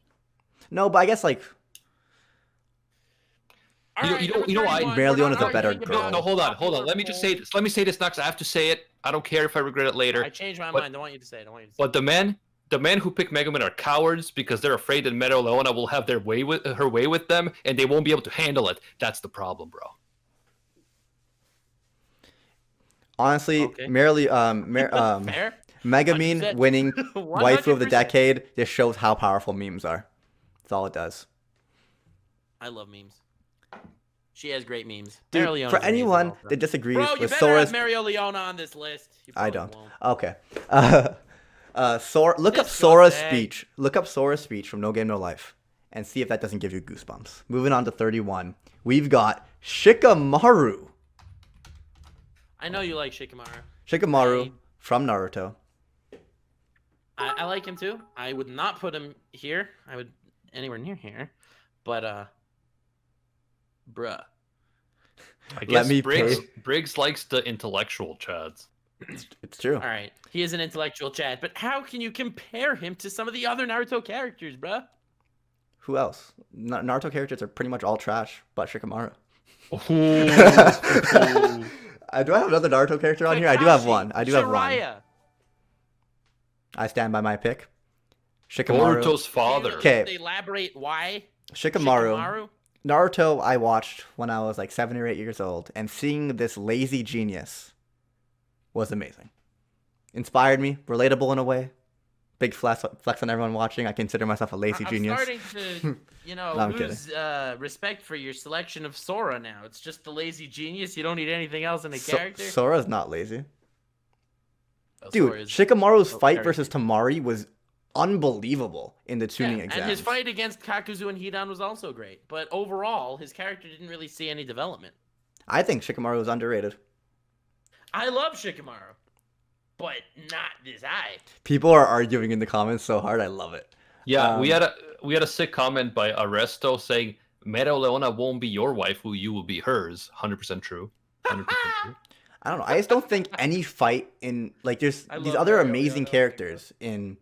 No, but I guess like You know why? Mereo Leona's a better girl. No, hold on. Let me just say this. Let me say this, Nux. I have to say it. I don't care if I regret it later. I changed my mind. I want you to say it. But the men who pick Megumin are cowards because they're afraid that Mereo Leona will have her way with them, and they won't be able to handle it. That's the problem, bro. Honestly, Okay. Fair. Megumin winning waifu of the 100%. decade just shows how powerful memes are. That's all it does. I love memes. She has great memes. Dude, Mereo Leona's for amazing anyone also. that disagrees Bro, you with better Sora's... have Mereo Leona on this list. You I probably don't. won't. Okay. Look up Disgusting. Sora's speech. Look up Sora's speech from No Game No Life and see if that doesn't give you goosebumps. Moving on to 31. We've got Shikamaru. I know you like Shikamaru. Shikamaru from Naruto. I like him too. I would not put him here. I would anywhere near here. But bruh. I guess me Briggs likes the intellectual chads. It's true. All right. He is an intellectual Chad, but how can you compare him to some of the other Naruto characters, bruh? Who else? Naruto characters are pretty much all trash, but Shikamaru. Do I have another Naruto character on here? I do have one. I do have one. Jiraiya. I stand by my pick. Shikamaru. Boruto's father. Okay. Elaborate why Shikamaru. Naruto I watched when I was like 7 or 8 years old, and seeing this lazy genius was amazing. Inspired me, relatable in a way. Big flex on everyone watching. I consider myself a lazy genius. I'm starting to, No, I'm lose respect for your selection of Sora now. It's just the lazy genius. You don't need anything else in a character. Sora's not lazy. Oh, Dude, Sora is- Shikamaru's fight character. versus Tamari was unbelievable in the tuning exams. And his fight against Kakuzu and Hidan was also great. But overall, his character didn't really see any development. I think Shikamaru was underrated. I love Shikamaru, but not this high. People are arguing in the comments so hard. I love it. Yeah, we had a sick comment by Arresto saying Mereo Leona won't be your waifu, you will be hers. 100% true. 100% true. I don't know. I just don't think any fight in like there's I these love other Mario amazing Leona. characters in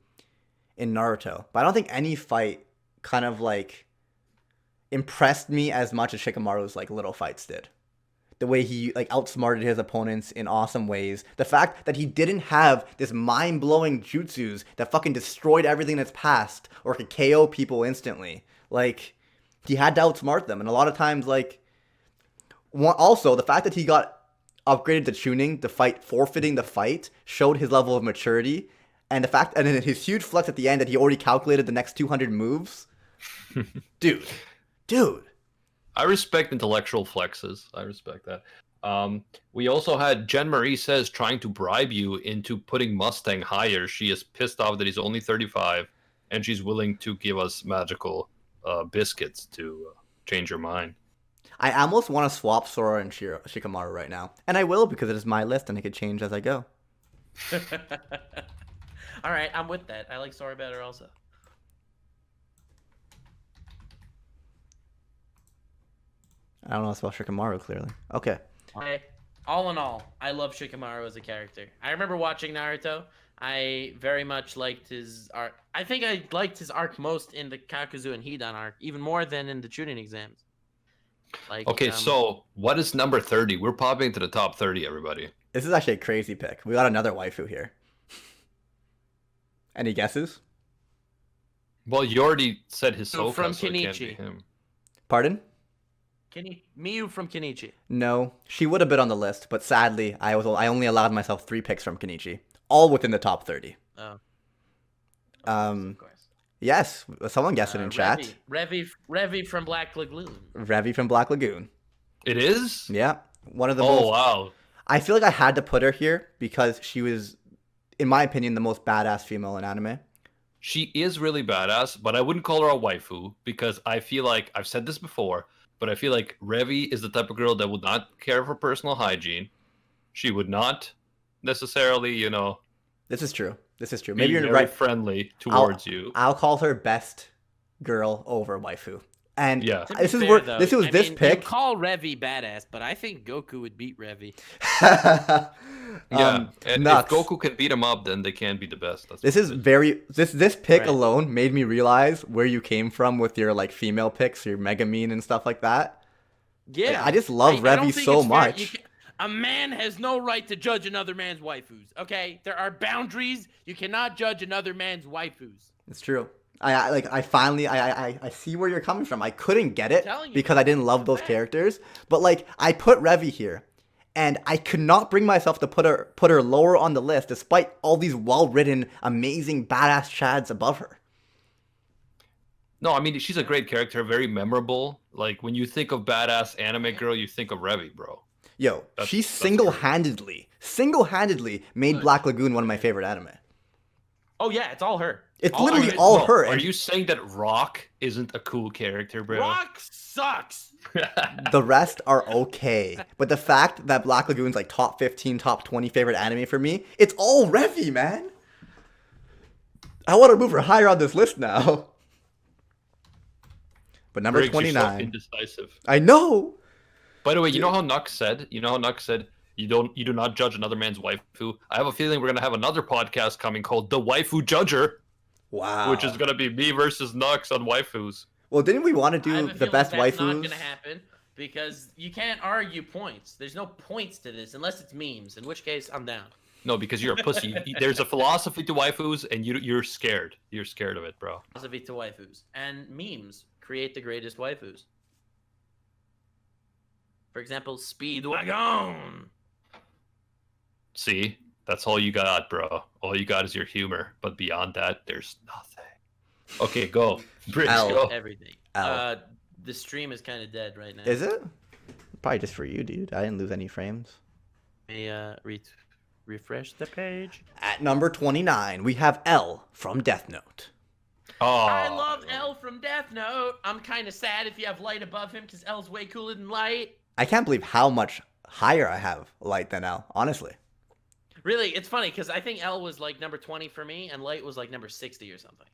Naruto, but I don't think any fight kind of like impressed me as much as Shikamaru's like little fights did. The way he like outsmarted his opponents in awesome ways. The fact that he didn't have this mind-blowing jutsus that fucking destroyed everything in its past or could KO people instantly. Like he had to outsmart them, and a lot of times like also the fact that he got upgraded to tuning, the fight forfeiting the fight showed his level of maturity, and the fact and then his huge flex at the end that he already calculated the next 200 moves. dude. I respect intellectual flexes. I respect that. We also had Jen Marie says trying to bribe you into putting Mustang higher. She is pissed off that he's only 35, and she's willing to give us magical biscuits to change her mind. I almost want to swap Sora and Shikamaru right now. And I will because it is my list and it could change as I go. All right, I'm with that. I like Sora better also. I don't know about Shikamaru, clearly. Okay. All in all, I love Shikamaru as a character. I remember watching Naruto. I very much liked his arc. I think I liked his arc most in the Kakuzu and Hidan arc, even more than in the Chunin exams. Like, Okay, so what is number 30? We're popping to the top 30, everybody. This is actually a crazy pick. We got another waifu here. Any guesses? Well, you already said Hisoka, from so it can't be Kenichi. him. Pardon? Miyu from Kenichi. No. She would have been on the list, but sadly, I only allowed myself 3 picks from Kenichi. All within the top 30. Oh. Of course. Yes, someone guessed it in chat. Revi from Black Lagoon. Revi from Black Lagoon. It is? Yeah. One of the Oh, most... wow. I feel like I had to put her here because she was, in my opinion, the most badass female in anime. She is really badass, but I wouldn't call her a waifu because I feel like, I've said this before, but I feel like Revi is the type of girl that would not care for personal hygiene. She would not necessarily, This is true. be Maybe you're very right. friendly towards you. I'll call her best girl over waifu. And Yeah. To be this is fair, where though, this was I this mean, pick. You call Revy badass, but I think Goku would beat Revy. Yeah, and Nux. if Goku can beat him up, then they can be the best. That's This what is it very this pick Right. alone made me realize where you came from with your like female picks, your Megamine and stuff like that. Yeah, I just love I don't Revy think so it's fair. much. A man has no right to judge another man's waifus. Okay, there are boundaries. You cannot judge another man's waifus. It's true. I finally I see where you're coming from. I couldn't get it telling you, because I didn't love those fact. characters. But like I put Revy here, and I could not bring myself to put her lower on the list, despite all these well-written, amazing, badass chads above her. No, I mean she's a great character, very memorable. Like when you think of badass anime girl, you think of Revy, bro. Yo, she that's single-handedly made Black Lagoon one of my favorite anime. Oh yeah, it's all her. It's All literally her. all No, her. Are And you saying that Rock isn't a cool character, bro? Rock sucks. the rest are okay. But the fact that Black Lagoon's like top 15, top 20 favorite anime for me, it's all Revy, man. I want to move her higher on this list now. But number Briggs, you're so 29. indecisive. I know. By the way, you know how Nux said? You do not judge another man's waifu. I have a feeling we're gonna have another podcast coming called The Waifu Judger, Wow. which is gonna be me versus Nux on waifus. Well, didn't we want to I have do a the feeling best that's not waifus? gonna happen because you can't argue points. There's no points to this unless it's memes. In which case, I'm down. No, because you're a pussy. There's a philosophy to waifus, and you're scared. You're scared of it, bro. Philosophy to waifus and memes create the greatest waifus. For example, Speedwagon. See, that's all you got, bro. All you got is your humor, but beyond that, there's nothing. Okay, go. Briggs, L. go. Everything. Ow. The stream is kind of dead right now. Is it? Probably just for you, dude. I didn't lose any frames. Refresh the page. At number 29, we have L from Death Note. Oh, I love L from Death Note. I'm kind of sad if you have Light above him because L's way cooler than Light. I can't believe how much higher I have Light than L, honestly. Really, it's funny because I think L was like number 20 for me and Light was like number 60 or something.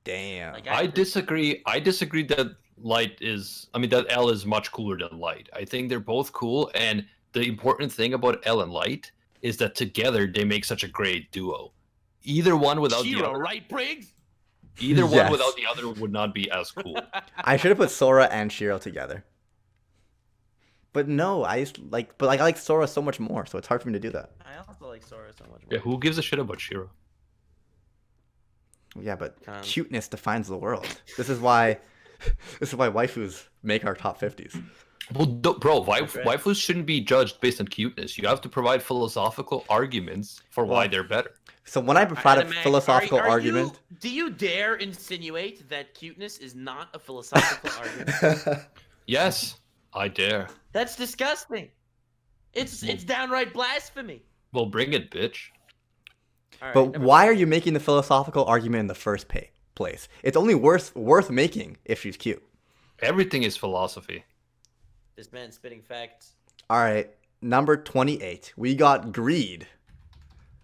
Damn. Like, I disagree. I disagree that that L is much cooler than Light. I think they're both cool, and the important thing about L and Light is that together they make such a great duo. Either one without the Shiro, other, right, Briggs? either one Yes. without the other would not be as cool. I should have put Sora and Shiro together. But no, I like Sora so much more, so it's hard for me to do that. I also like Sora so much more. Yeah, who gives a shit about Shiro? Yeah, but Come. cuteness defines the world. This is why waifus make our top 50s. Well, bro, right. waifus shouldn't be judged based on cuteness. You have to provide philosophical arguments for why they're better. So when I provide a Anime, philosophical are argument, do you dare insinuate that cuteness is not a philosophical argument? Yes, I dare. That's disgusting. It's downright blasphemy. Well, bring it, bitch. All right, but never why mind. are you making the philosophical argument in the first place? It's only worth making if she's cute. Everything is philosophy. This man spitting facts. All right, number 28. We got Greed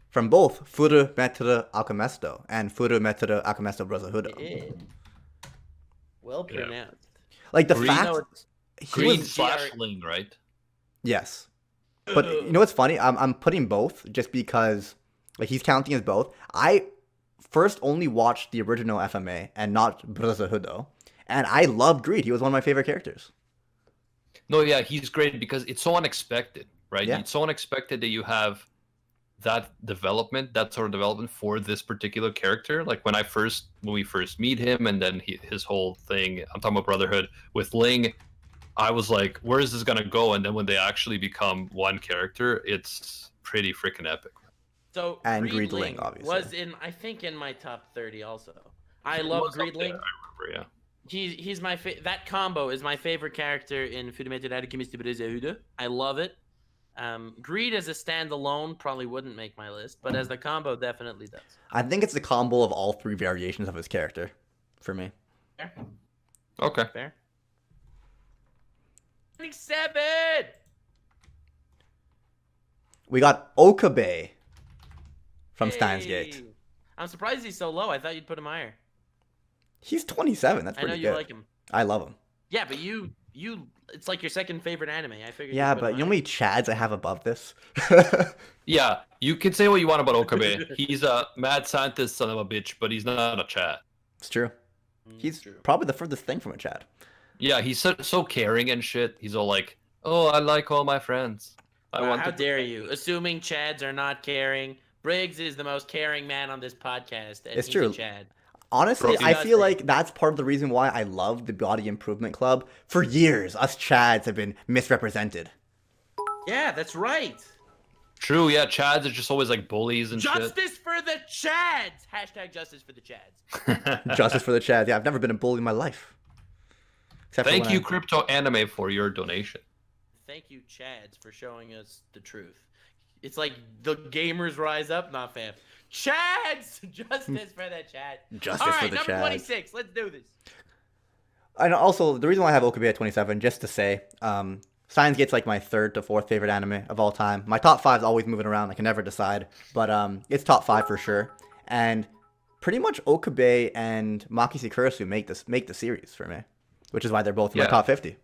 from both Furu Metere Alchemisto and Furu Metere Alchemisto Brotherhood. Yeah. Well Yeah. pronounced. Like the Greed- fact No, it's- he Green was, slash Ling, right? yes. But you know what's funny? I'm putting both just because like he's counting as both. I first only watched the original FMA and not Brotherhood, and I loved Greed. He was one of my favorite characters. No, yeah, he's great because it's so unexpected, right? Yeah. It's so unexpected that you have that sort of development for this particular character. Like when we first meet him, and then his whole thing. I'm talking about Brotherhood with Ling. I was like, where is this gonna go? And then when they actually become one character, it's pretty freaking epic. So And Greedling Greedling, obviously. was in my top 30 also. I love Was up there, Greedling. I remember, He's my that combo is my favorite character in Fullmetal Alchemist Brotherhood. I love it. Greed as a standalone probably wouldn't make my list, but as the combo definitely does. I think it's the combo of all three variations of his character for me. Fair? yeah. Okay. Fair? 27! We got Okabe from Steins Gate. Hey! I'm surprised he's so low. I thought you'd put him higher. He's 27. That's I know pretty you good. like him. I love him. Yeah, but you, it's like your second favorite anime. I figured. Yeah, you'd put but him you know how higher. many Chads I have above this? Yeah, you can say what you want about Okabe. He's a mad scientist son of a bitch, but he's not a Chad. It's true. He's True. probably the furthest thing from a Chad. Yeah, he's so caring and shit. He's all like, "Oh, I like all my friends. I Wow, want how to dare you? Assuming Chads are not caring. Briggs is the most caring man on this podcast, and It's he's true. a Chad. Honestly, Bro, I dude. feel like that's part of the reason why I love the Body Improvement Club. For years, us Chads have been misrepresented. Yeah, that's right. True, yeah, Chads are just always like bullies and Justice for the Chads. Hashtag justice for the Chads. shit. Justice for the Chads. Yeah, I've never been a bully in my life. Except for Thank when you, I- Crypto Anime, for your donation. Thank you, Chads, for showing us the truth. It's like the gamers rise up, not fam. Chads! Justice for the Chad. Justice All for right, the number Chads. 26. Let's do this. And also, the reason why I have Okabe at 27, just to say, Steins Gate's like my third to fourth favorite anime of all time. My top five is always moving around. I can never decide. But it's top five for sure. And pretty much Okabe and Maki Sekurasu make the series for me. Which is why they're both in my Yeah. top 50.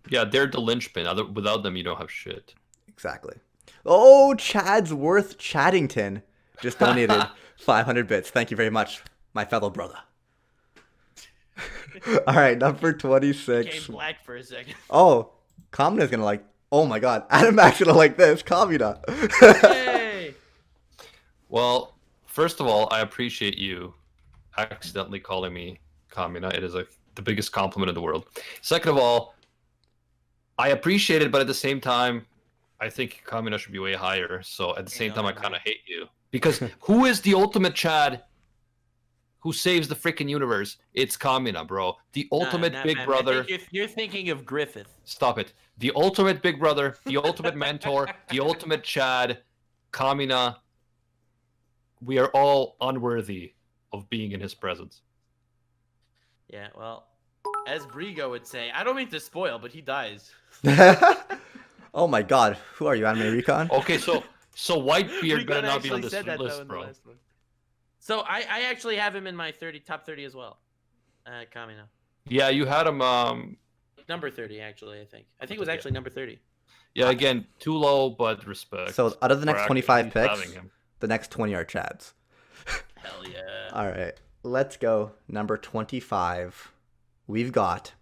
Yeah, they're the linchpin. Without them, you don't have shit. Exactly. Oh, Chadsworth Chaddington just donated 500 bits. Thank you very much, my fellow brother. All right, number 26. Came black for a second. Oh, Kamina's gonna like. Oh my god, Animax gonna like this. Kamina. Yay! Well, first of all, I appreciate you accidentally calling me Kamina. It is the biggest compliment in the world. Second of all, I appreciate it, but at the same time, I think Kamina should be way higher. So at the same time, I kind of hate you. Because who is the ultimate Chad who saves the freaking universe? It's Kamina, bro. The ultimate Nah, big man, I brother. think you're thinking of Griffith. Stop it. The ultimate big brother, the ultimate mentor, the ultimate Chad, Kamina. We are all unworthy of being in his presence. Yeah, well, as Brigo would say, I don't mean to spoil, but he dies. Oh my god, who are you, Anime Recon? Okay, so Whitebeard Brigo better not be on actually this said that, though, list, in the bro. last one. So I actually have him in my top 30 as well. Kamina. Yeah, you had him. Number 30, actually, I think. I think it was actually number 30. Yeah, again, too low, but respect. So out of the for next actually 25 picks, having him. the next 20 are Chads. Hell yeah. All right, let's go. Number 25. We've got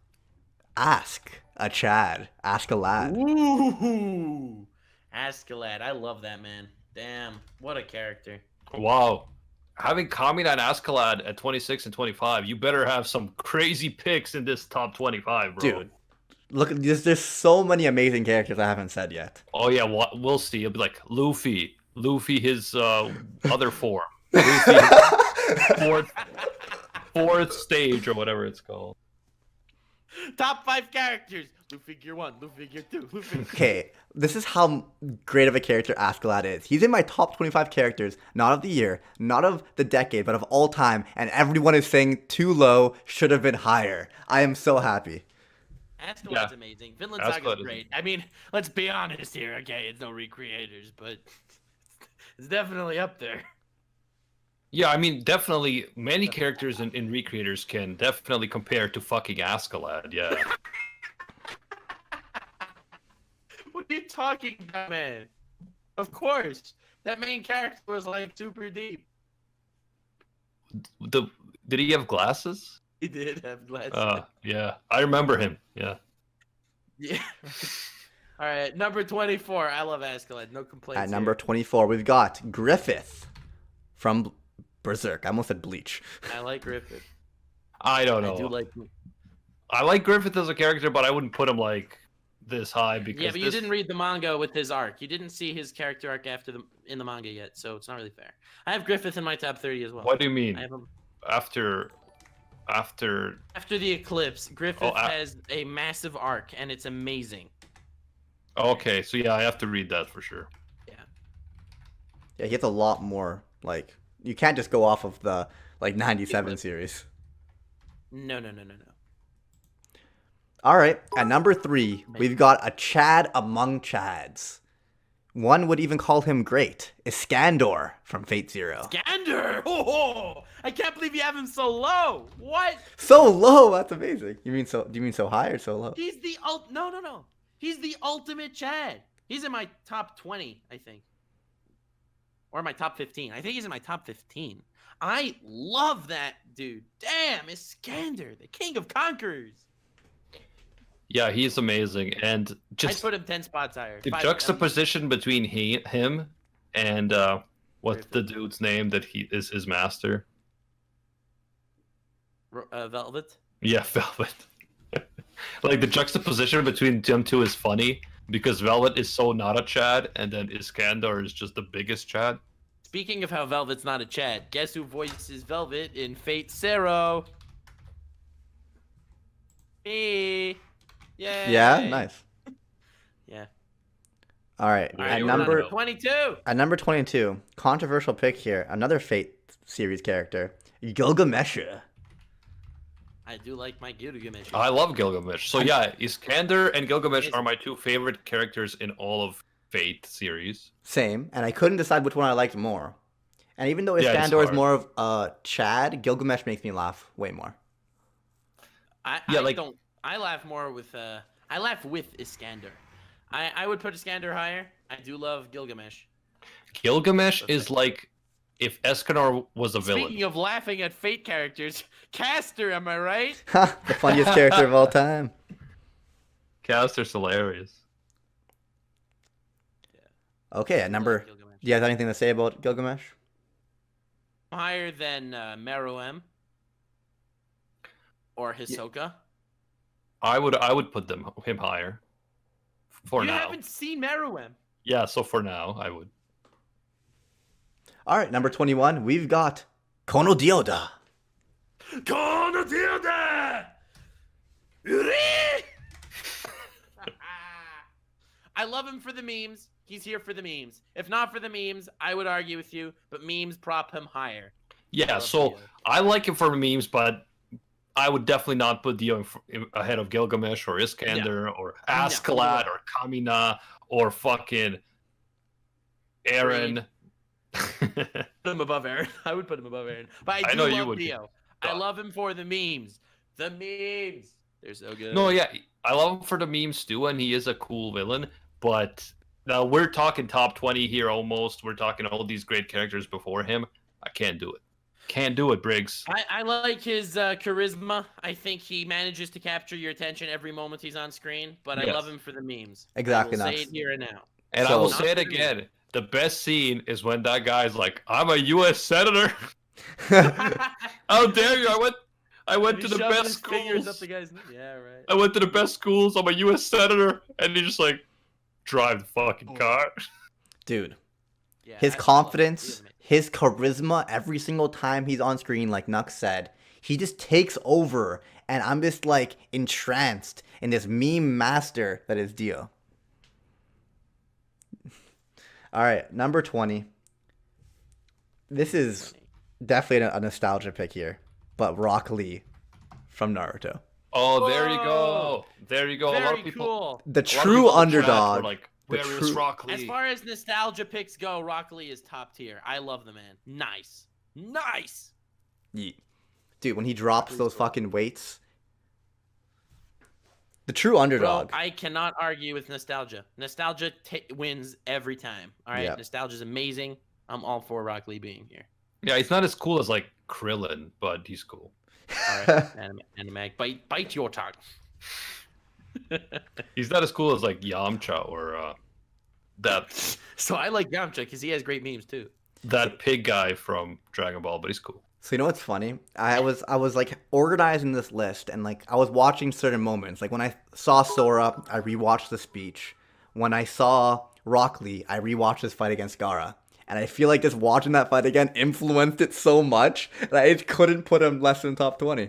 Ask a Chad. Ask a Lad. Ooh. Askeladd. I love that man. Damn. What a character. Wow. Having Kamina and Askeladd at 26 and 25, you better have some crazy picks in this top 25, bro. Dude, look, there's so many amazing characters I haven't said yet. Oh yeah, we'll see. It'll be like Luffy, his other form, Luffy, fourth stage or whatever it's called. Top 5 characters. Luffy Gear 1, Luffy Gear 2, Luffy. Okay, this is how great of a character Askeladd is. He's in my top 25 characters, not of the year, not of the decade, but of all time, and everyone is saying too low, should have been higher. I am so happy. Askeladd's Yeah. amazing. Vinland Askeladd Saga's is- great. I mean, let's be honest here, okay? It's no recreators, but it's definitely up there. Yeah, I mean, definitely, many characters in Recreators can definitely compare to fucking Askeladd, yeah. What are you talking about, man? Of course. That main character was like super deep. Did he have glasses? He did have glasses. Yeah, I remember him, yeah. Yeah. All right, number 24. I love Askeladd. No complaints. At number 24, we've got Griffith from Berserk. I almost said Bleach. here. I like Griffith. I don't know. I do like. I like Griffith as a character, but I wouldn't put him like this high because Yeah, but you didn't read the manga with his arc. You didn't see his character arc in the manga yet, so it's not really fair. I have Griffith in my top 30 as well. What do you mean? I have him After after the eclipse. Griffith Oh, has a massive arc, and it's amazing. okay, so yeah, I have to read that for sure. Yeah, he has a lot more, like, you can't just go off of the, like, 97 series. No. All right, at number 3, we've got a Chad among Chads. One would even call him great. Iskandar from Fate Zero. Gander! Oh, I can't believe you have him so low. What? So low, that's amazing. You mean so? Do you mean so high or so low? He's the no. He's the ultimate Chad. He's in my top 20, I think. Or my top 15. I think he's in my top 15. I love that dude. Damn, Iskander, the king of conquerors. Yeah, he's amazing, and I'd just put him 10 spots higher. the 5 juxtaposition between him and what's the dude's name that he is his master? Velvet. Yeah, Velvet. Like the juxtaposition between them two is funny because Velvet is so not a Chad, and then Iskandar is just the biggest Chad. Speaking of how Velvet's not a Chad, guess who voices Velvet in Fate Zero? Me. Yay. Yeah, nice. Yeah. All right. All At right, number 22. At number 22, controversial pick here. Another Fate series character, Gilgamesh. I do like my Gilgamesh. I love Gilgamesh. So yeah, Iskander and Gilgamesh are my two favorite characters in all of Fate series. Same, and I couldn't decide which one I liked more. And even though Yeah, it's Iskandar is hard. more of a Chad, Gilgamesh makes me laugh way more. I laugh more with I laugh with Iskander. I would put Iskander higher. I do love Gilgamesh. Gilgamesh is like if Escanor was a villain. Speaking of laughing at Fate characters, Caster, am I right? The funniest character of all time. Caster's hilarious. Okay, at number... Gilgamesh. Do you have anything to say about Gilgamesh? Higher than Meruem or Hisoka. I would put him higher. For You now. haven't seen Meruem. Yeah, so for now I would. All right, number 21, we've got Kono Dioda. I love him for the memes. He's here for the memes. If not for the memes, I would argue with you, but memes prop him higher. Yeah, love so Dio. I like him for memes, but I would definitely not put Dio ahead of Gilgamesh or Iskander or Askeladd or Kamina or fucking Aaron. Put him above Aaron. I would put him above Aaron. But I do know you love would. Dio. I love him for the memes. The memes. They're so good. No, yeah, I love him for the memes too, and he is a cool villain. But now we're talking top 20 here almost. We're talking all these great characters before him. I can't do it. Can't do it, Briggs. I like his charisma. I think he manages to capture your attention every moment he's on screen, but I Yes. love him for the memes. Exactly, I will say Nux. it here and now. And I So- will say it again. The best scene is when that guy's like, "I'm a U.S. senator." How dare you? I went to the best Fingers up schools. the guy's yeah, right. I went to the best schools. I'm a U.S. senator, and he just like drive the fucking car. Dude, Yeah, his I love him. confidence, He's amazing. his charisma, every single time he's on screen, like Nux said, he just takes over, and I'm just like entranced in this meme master that is Dio. All right, number 20. This is definitely a nostalgia pick here, but Rock Lee from Naruto. Oh, there you go. There you go. Very a lot of people. cool. The a lot of true people in the chat underdog. were like, The where is true- Rock Lee? As far as nostalgia picks go, Rock Lee is top tier. I love the man. Nice. Nice. Yeet. Dude, when he drops Lee's those cool. fucking weights. The true Bro, underdog. I cannot argue with nostalgia. Nostalgia wins every time. All right, Yep. Nostalgia's amazing. I'm all for Rock Lee being here. Yeah, he's not as cool as like Krillin, but he's cool. All right, anime, bite your tongue. He's not as cool as like Yamcha or that So I like Yamcha because he has great memes too. that pig guy from Dragon Ball, but he's cool. So you know what's funny? I was like organizing this list, and like I was watching certain moments. Like when I saw Sora, I rewatched the speech. When I saw Rock Lee, I rewatched his fight against Gaara. And I feel like just watching that fight again influenced it so much that I just couldn't put him less than top 20.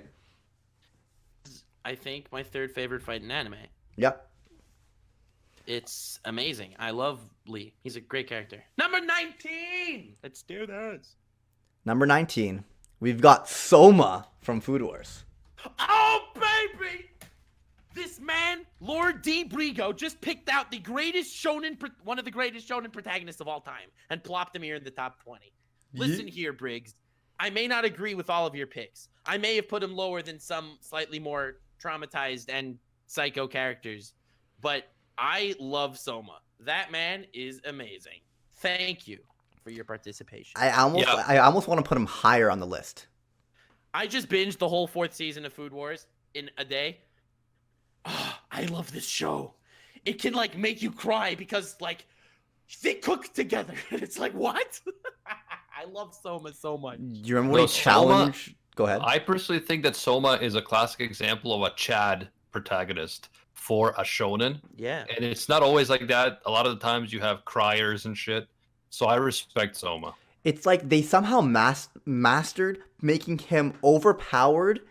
I think my third favorite fight in anime. Yep. It's amazing. I love Lee. He's a great character. Number 19. Let's do this. Number 19, we've got Soma from Food Wars. Oh baby, this man Lord D. Brigo just picked out one of the greatest shonen protagonists of all time and plopped him here in the top 20. Listen here, Briggs. I may not agree with all of your picks. I may have put him lower than some slightly more traumatized and psycho characters, but I love Soma. That man is amazing. Thank you for your participation. I almost want to put him higher on the list. I just binged the whole 4th season of Food Wars in a day. Oh, I love this show. It can like make you cry because like they cook together. It's like, what? I love Soma so much. Do you remember when he challenged? Go ahead. I personally think that Soma is a classic example of a Chad protagonist for a shonen. Yeah. And it's not always like that. A lot of the times you have criers and shit. So I respect Soma. It's like they somehow mastered making him overpowered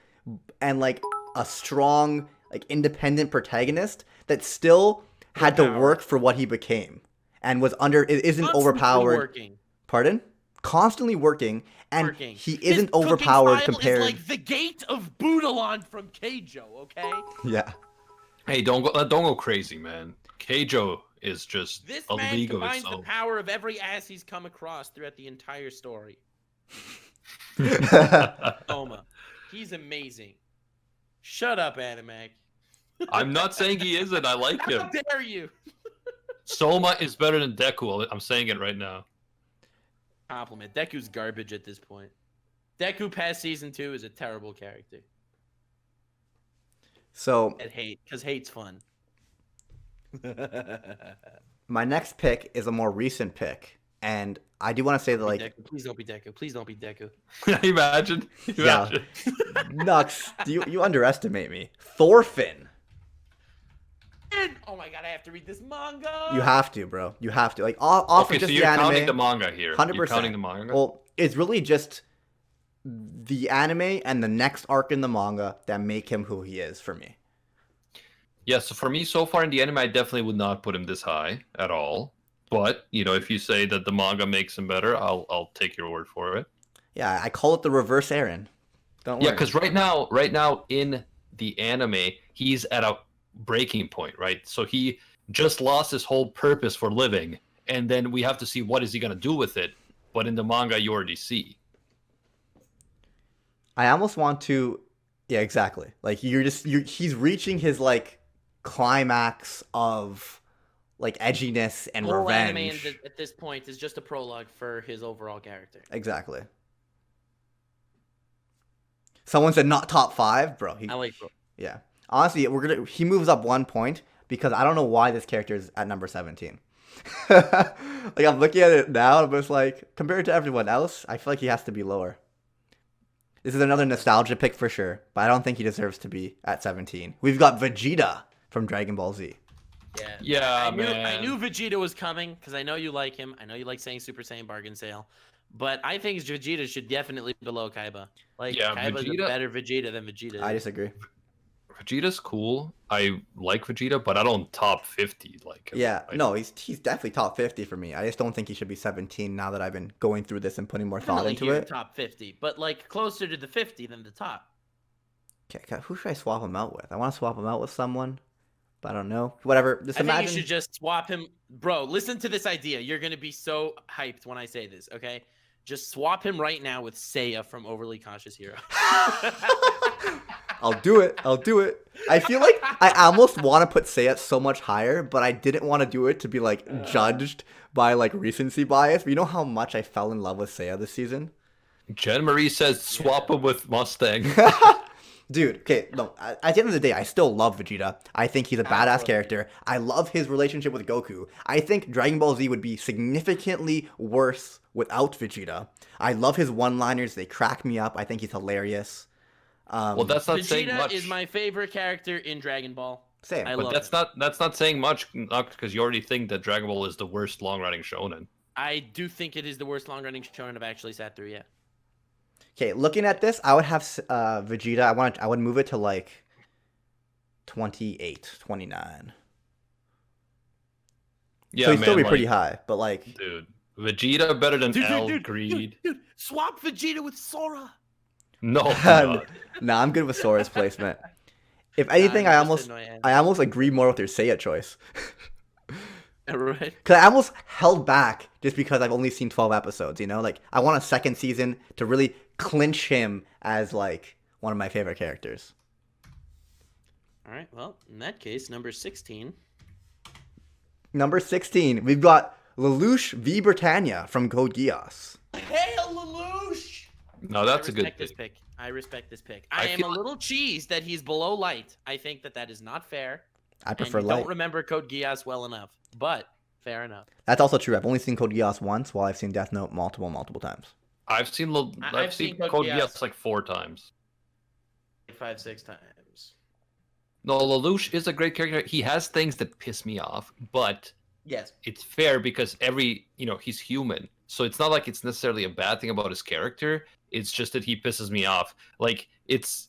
and like a strong, like independent protagonist that still had to work for what he became and isn't Constantly overpowered. Working. Pardon? Constantly working, and he isn't His overpowered cooking style compared. is like the gate of Budalan from Keijo, okay? Yeah. Hey, don't go crazy, man. Keijo is just This a man league of combines its the own. power of every ass he's come across throughout the entire story. Soma. He's amazing. Shut up, Animac. I'm not saying he isn't. I like How him. dare you? Soma is better than Deku. I'm saying it right now. Compliment. Deku's garbage at this point. Deku past season 2 is a terrible character. So At hate, because hate's fun. my next pick is a more recent pick, and I do want to say that like Deku. Please don't be Deku. Please don't be Deku. Imagine. Yeah. Nux, you underestimate me. Thorfinn. Oh my god, I have to read this manga. You have to, bro. You have to. Like off Okay, of just so you're the anime. counting the manga here. 100%. You're counting the manga? Well, it's really just the anime and the next arc in the manga that make him who he is for me. Yeah, so for me, so far in the anime, I definitely would not put him this high at all. But, you know, if you say that the manga makes him better, I'll take your word for it. Yeah, I call it the reverse Aaron. Don't worry. Yeah, because right now in the anime, he's at a breaking point, right? So he just lost his whole purpose for living, and then we have to see what is he gonna do with it. But in the manga, you already see. I almost want to. Yeah, exactly. Like he's reaching his like climax of like edginess and The whole revenge. anime at this point is just a prologue for his overall character. Exactly. Someone said not top 5, bro. I like Yeah. Honestly, he moves up 1 point because I don't know why this character is at number 17. Like I'm looking at it now, but it's like compared to everyone else, I feel like he has to be lower. This is another nostalgia pick for sure, but I don't think he deserves to be at 17. We've got Vegeta from Dragon Ball Z. Yeah, I knew Vegeta was coming because I know you like him. I know you like saying Super Saiyan bargain sale, but I think Vegeta should definitely be below Kaiba. Like Kaiba's a better Vegeta than Vegeta. I disagree. Vegeta's cool. I like Vegeta, but I don't top 50 like him. Yeah, no, he's definitely top 50 for me. I just don't think he should be 17 now that I've been going through this and putting more thought into it. Top 50, but like closer to the 50 than the top. Okay, who should I swap him out with? I want to swap him out with someone, but I don't know. Whatever. Just I imagine. think you should just swap him, bro. Listen to this idea. You're gonna be so hyped when I say this. Okay, just swap him right now with Seiya from Overly Conscious Hero. I'll do it. I feel like I almost want to put Seiya so much higher, but I didn't want to do it to be like judged by like recency bias. But you know how much I fell in love with Seiya this season? Jen Marie says swap him with Mustang. Dude, okay, no, at the end of the day, I still love Vegeta. I think he's a badass character. I love his relationship with Goku. I think Dragon Ball Z would be significantly worse without Vegeta. I love his one-liners. They crack me up. I think he's hilarious. Well, that's not saying Vegeta much. is my favorite character in Dragon Ball. Same. I But love that's him. that's not saying much because you already think that Dragon Ball is the worst long-running shonen. I do think it is the worst long-running shonen I've actually sat through yet. Okay, looking at this, I would have Vegeta. I would move it to like 28, 29. Yeah, So he'd man, still be like, pretty high, but like, dude, Vegeta better than L Greed. Dude, swap Vegeta with Sora. No, do not. nah, I'm good with Sora's placement. If anything, Just annoy anime. I almost agree more with your Seiya choice. Right. Because I almost held back just because I've only seen 12 episodes, you know? Like, I want a second season to really clinch him as, like, one of my favorite characters. All right. Well, in that case, number 16. Number 16, we've got Lelouch v. Britannia from Code Geass. Hail Lelouch! No, that's a good This pick. pick. I respect this pick. I I am feel a like- little cheesed that he's below Light. I think that is not fair. I prefer and you Light. don't remember Code Geass well enough, but fair enough. That's also true. I've only seen Code Geass once, while I've seen Death Note multiple times. I've seen I've seen Code Code Geass. Geass like 4 times. 5-6 times. No, Lelouch is a great character. He has things that piss me off, but Yes. it's fair because he's human. So it's not like it's necessarily a bad thing about his character. It's just that he pisses me off. Like it's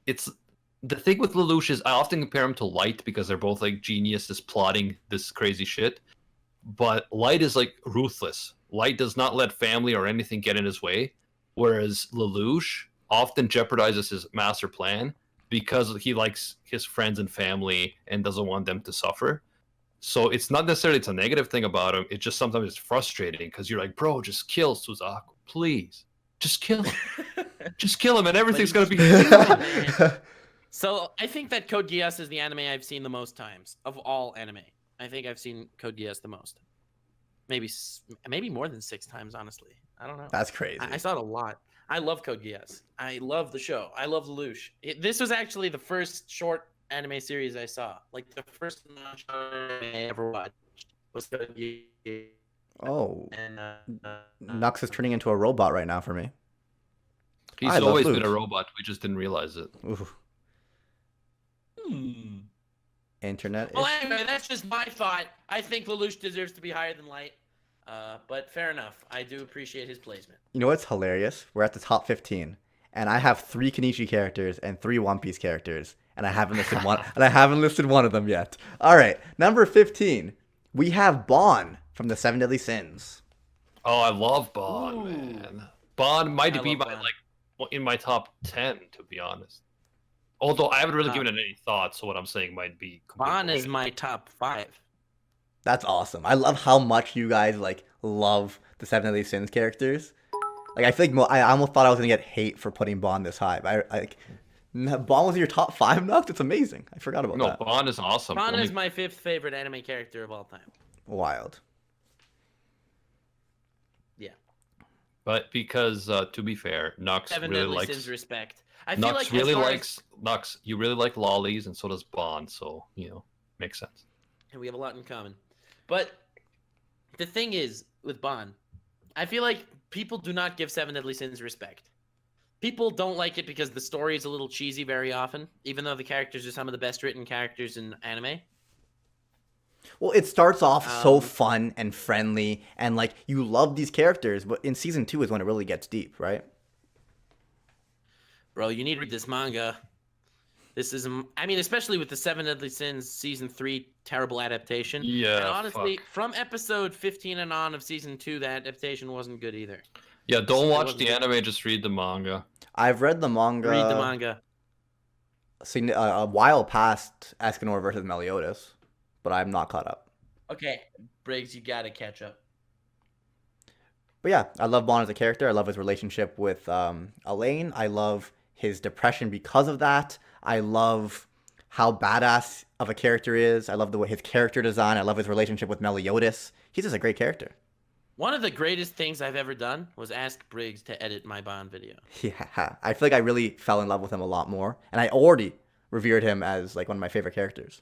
the thing with Lelouch is I often compare him to Light because they're both like geniuses plotting this crazy shit. But Light is like ruthless. Light does not let family or anything get in his way, whereas Lelouch often jeopardizes his master plan because he likes his friends and family and doesn't want them to suffer. So it's not necessarily it's a negative thing about him. It just sometimes it's frustrating because you're like, bro, just kill Suzaku, please. Just kill him. Just kill him and everything's going to be fine. So I think that Code Geass is the anime I've seen the most times of all anime. I think I've seen Code Geass the most. Maybe more than 6 times, honestly. I don't know. That's crazy. I saw it a lot. I love Code Geass. I love the show. I love Lelouch. This was actually the first short anime series I saw. Like the first anime I ever watched was Code Geass. Oh, And Nux is turning into a robot right now for me. He's I love always been Luke. a robot. We just didn't realize it. Ooh, internet. Well, anyway, that's just my thought. I think Lelouch deserves to be higher than Light. But fair enough. I do appreciate his placement. You know what's hilarious? We're at the top 15, and I have 3 Kenichi characters and 3 One Piece characters, and I haven't listed one. And I haven't listed one of them yet. All right, number 15, we have Bon from the Seven Deadly Sins. Oh, I love Bond, man. Bond might I be love my Bond. in my top 10, to be honest. Although I haven't really Uh, given it any thought, so what I'm saying might be completely Bon is wrong. my top 5. That's awesome. I love how much you guys like love the Seven Deadly Sins characters. Like I feel like I almost thought I was gonna get hate for putting Bon this high. But Bon was in your top 5 now. That's amazing. I forgot about No, that. Bond is awesome. Bon Only- is my 5th favorite anime character of all time. Wild. Yeah. But because to be fair, Nux 7 really Deadly likes Sins respect. I feel Nux like really as far likes Nux. You really like lollies, and so does Bond. So makes sense. and we have a lot in common. But the thing is with Bond, I feel like people do not give 7 Deadly Sins respect. People don't like it because the story is a little cheesy very often, even though the characters are some of the best written characters in anime. Well, it starts off so Um, fun and friendly, and like you love these characters, but in season 2 is when it really gets deep, right? Bro, you need to read this manga. This is, I mean, especially with the 7 Deadly Sins season 3 terrible adaptation. Yeah, And honestly, fuck. from episode 15 and on of season 2, that adaptation wasn't good either. Yeah, don't It watch wasn't the good. anime. Just read the manga. I've read the manga. Read the manga. Seen a while past Escanor versus Meliodas, but I'm not caught up. Okay, Briggs, you gotta catch up. But yeah, I love Bon as a character. I love his relationship with Elaine. I love his depression because of that. I love how badass of a character he is. I love the way his character design. I love his relationship with Meliodas. He's just a great character. One of the greatest things I've ever done was ask Briggs to edit my Bond video. Yeah, I feel like I really fell in love with him a lot more, and I already revered him as like one of my favorite characters.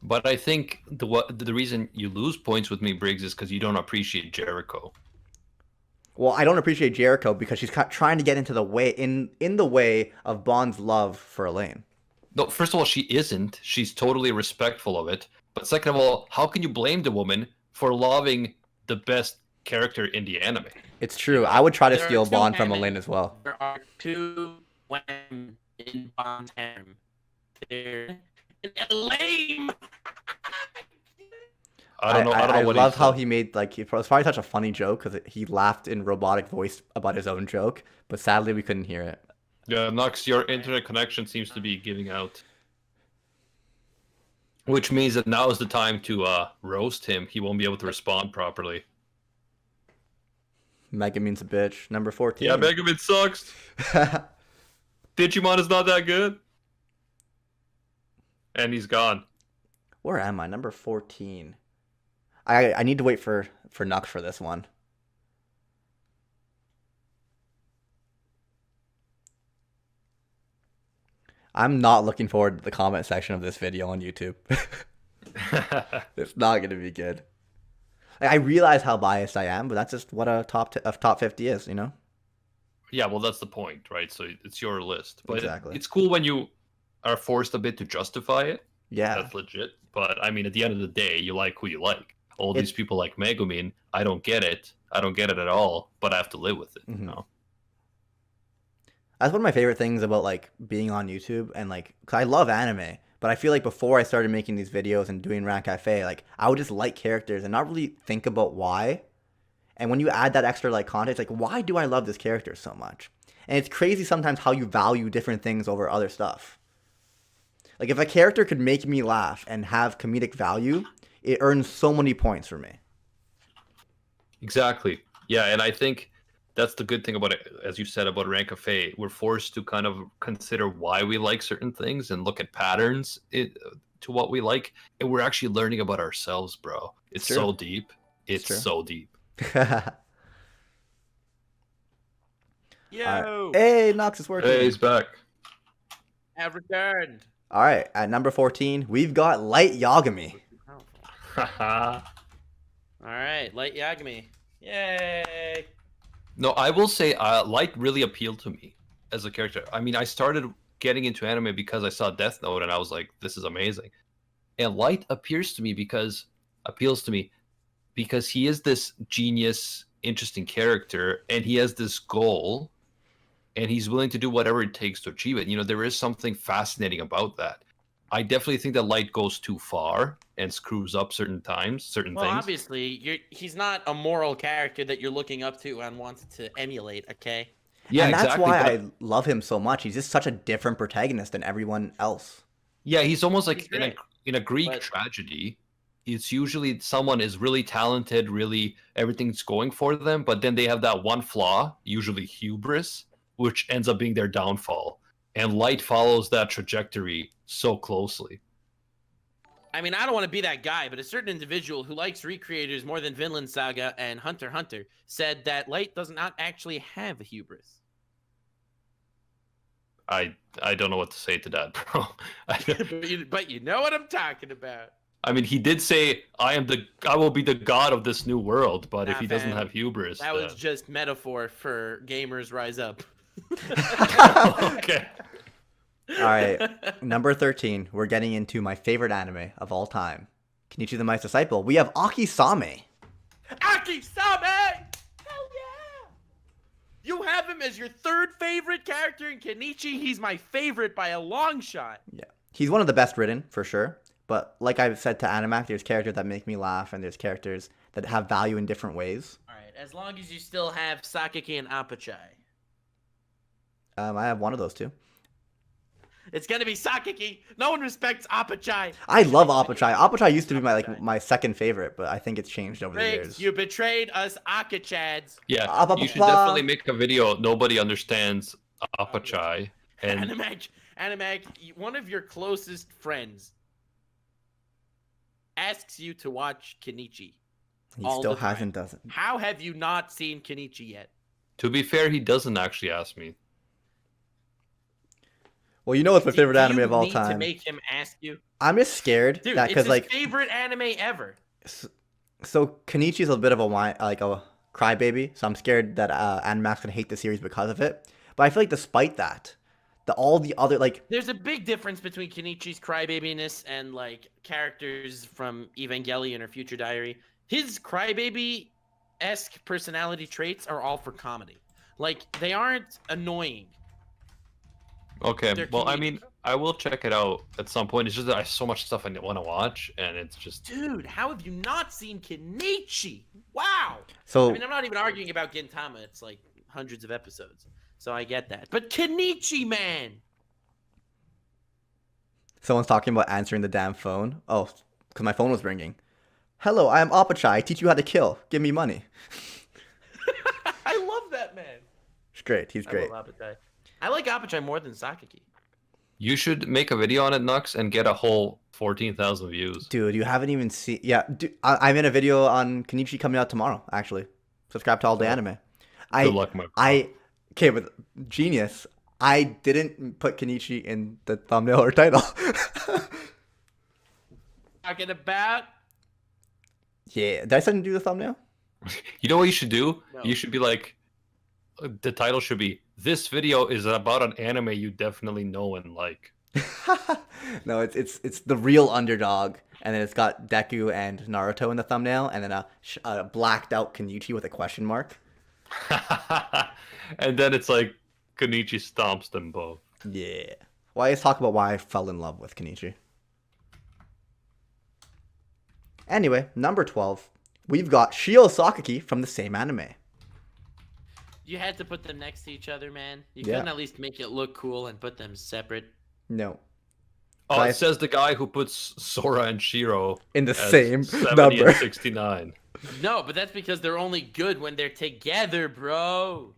But I think the reason you lose points with me, Briggs, is because you don't appreciate Jericho. Well, I don't appreciate Jericho because she's trying to get into the way in the way of Bond's love for Elaine. No, first of all, she isn't. She's totally respectful of it. But second of all, how can you blame the woman for loving the best character in the anime? It's true. I would try to There are steal two Bond from anime- Elaine as well. There are 2 women in Bond's harem. They're lame. I don't know. I don't know what love he how said. he made like it was probably such a funny joke because he laughed in robotic voice about his own joke, but sadly we couldn't hear it. Yeah, Nux, your internet connection seems to be giving out. Which means that now is the time to roast him. He won't be able to respond properly. Megumin's a bitch. Number 14. Yeah, Megumin sucks. Digimon is not that good. And he's gone. Where am I? Number 14. I need to wait for Nux for this one. I'm not looking forward to the comment section of this video on YouTube. It's not going to be good. I realize how biased I am, but that's just what a top 50 is, you know? Yeah, well, that's the point, right? So it's your list. But Exactly. it's cool when you are forced a bit to justify it. Yeah. That's legit. But, I mean, at the end of the day, you like who you like. All these people like Megumin. I don't get it. I don't get it at all, but I have to live with it, you know? That's one of my favorite things about like being on YouTube and like, cause I love anime, but I feel like before I started making these videos and doing Rant Cafe, like I would just like characters and not really think about why. And when you add that extra like context, like why do I love this character so much? And it's crazy sometimes how you value different things over other stuff. Like if a character could make me laugh and have comedic value, it earns so many points for me. Exactly. Yeah, and I think that's the good thing about it, as you said about Rank Cafe. We're forced to kind of consider why we like certain things and look at patterns to what we like, and we're actually learning about ourselves, bro. It's so deep. It's so deep. Yo, Hey, Nux is working. Hey, he's back. have returned. All right, at number 14, we've got Light Yagami. All right, Light Yagami. Yay! No, I will say Light really appealed to me as a character. I mean, I started getting into anime because I saw Death Note and I was like, this is amazing. And Light appeals to me because he is this genius, interesting character, and he has this goal, and he's willing to do whatever it takes to achieve it. You know, there is something fascinating about that. I definitely think that Light goes too far and screws up certain things. Well, obviously, he's not a moral character that you're looking up to and want to emulate, okay? Yeah, and that's why I love him so much. He's just such a different protagonist than everyone else. Yeah, he's almost like in a Greek tragedy. It's usually someone is really talented, really everything's going for them, but then they have that one flaw, usually hubris, which ends up being their downfall. And Light follows that trajectory so closely. I mean, I don't want to be that guy, but a certain individual who likes recreators more than Vinland Saga and Hunter x Hunter said that Light does not actually have a hubris. I don't know what to say to that, bro. but you know what I'm talking about. I mean, he did say, I will be the god of this new world, but if he doesn't have hubris... That was just metaphor for gamers rise up. Okay. All right, number 13. We're getting into my favorite anime of all time, Kenichi the Mice Disciple. We have Aki-same. Aki-same! Hell yeah! You have him as your third favorite character in Kenichi. He's my favorite by a long shot. Yeah, he's one of the best written for sure. But like I've said to Animac, there's characters that make me laugh, and there's characters that have value in different ways. All right, as long as you still have Sakaki and Apachai. I have one of those too. It's gonna be Sakaki. No one respects Apachai. I love Apachai. Apachai used to be my second favorite, but I think it's changed over the years. You betrayed us, Akachads. Yeah, you should definitely make a video. Nobody understands Apachai. And Animag, one of your closest friends asks you to watch Kenichi. He still doesn't. How have you not seen Kenichi yet? To be fair, he doesn't actually ask me. Well, you know what's my favorite anime of all need time. To make him ask you. I'm just scared Dude, that because like favorite anime ever. So Kenichi's a bit of a crybaby, so I'm scared that Animax gonna hate the series because of it. But I feel like despite that, all the other there's a big difference between Kenichi's crybabiness and like characters from Evangelion or Future Diary. His crybaby-esque personality traits are all for comedy. Like they aren't annoying. Okay, well, I mean, I will check it out at some point. It's just that I have so much stuff I want to watch, and it's just... Dude, how have you not seen Kenichi? Wow! So, I mean, I'm not even arguing about Gintama. It's like hundreds of episodes. So I get that. But Kenichi, man! Someone's talking about answering the damn phone. Oh, because my phone was ringing. Hello, I am Apachai. I teach you how to kill. Give me money. I love that man. He's great. He's great. I love Apachai. I like Apachai more than Sakaki. You should make a video on it, Nux, and get a whole 14,000 views. Dude, you haven't even seen... Yeah, dude, I'm in a video on Kenichi coming out tomorrow, actually. Subscribe to All Day Anime. Good luck, my bro. Okay, with Genius, I didn't put Kenichi in the thumbnail or title. Talking about... Yeah, did I send you the thumbnail? You know what you should do? No. You should be like, the title should be, this video is about an anime you definitely know and like. No, it's the real underdog, and then it's got Deku and Naruto in the thumbnail, and then a blacked out Kenichi with a question mark. And then it's like, Kenichi stomps them both. Yeah. Well, let's talk about why I fell in love with Kenichi. Anyway, number 12, we've got Shio Sakaki from the same anime. You had to put them next to each other, man. You Yeah. couldn't at least make it look cool and put them separate. No. Oh, But it says the guy who puts Sora and Shiro in the as same 70 number. and 69. No, but that's because they're only good when they're together, bro.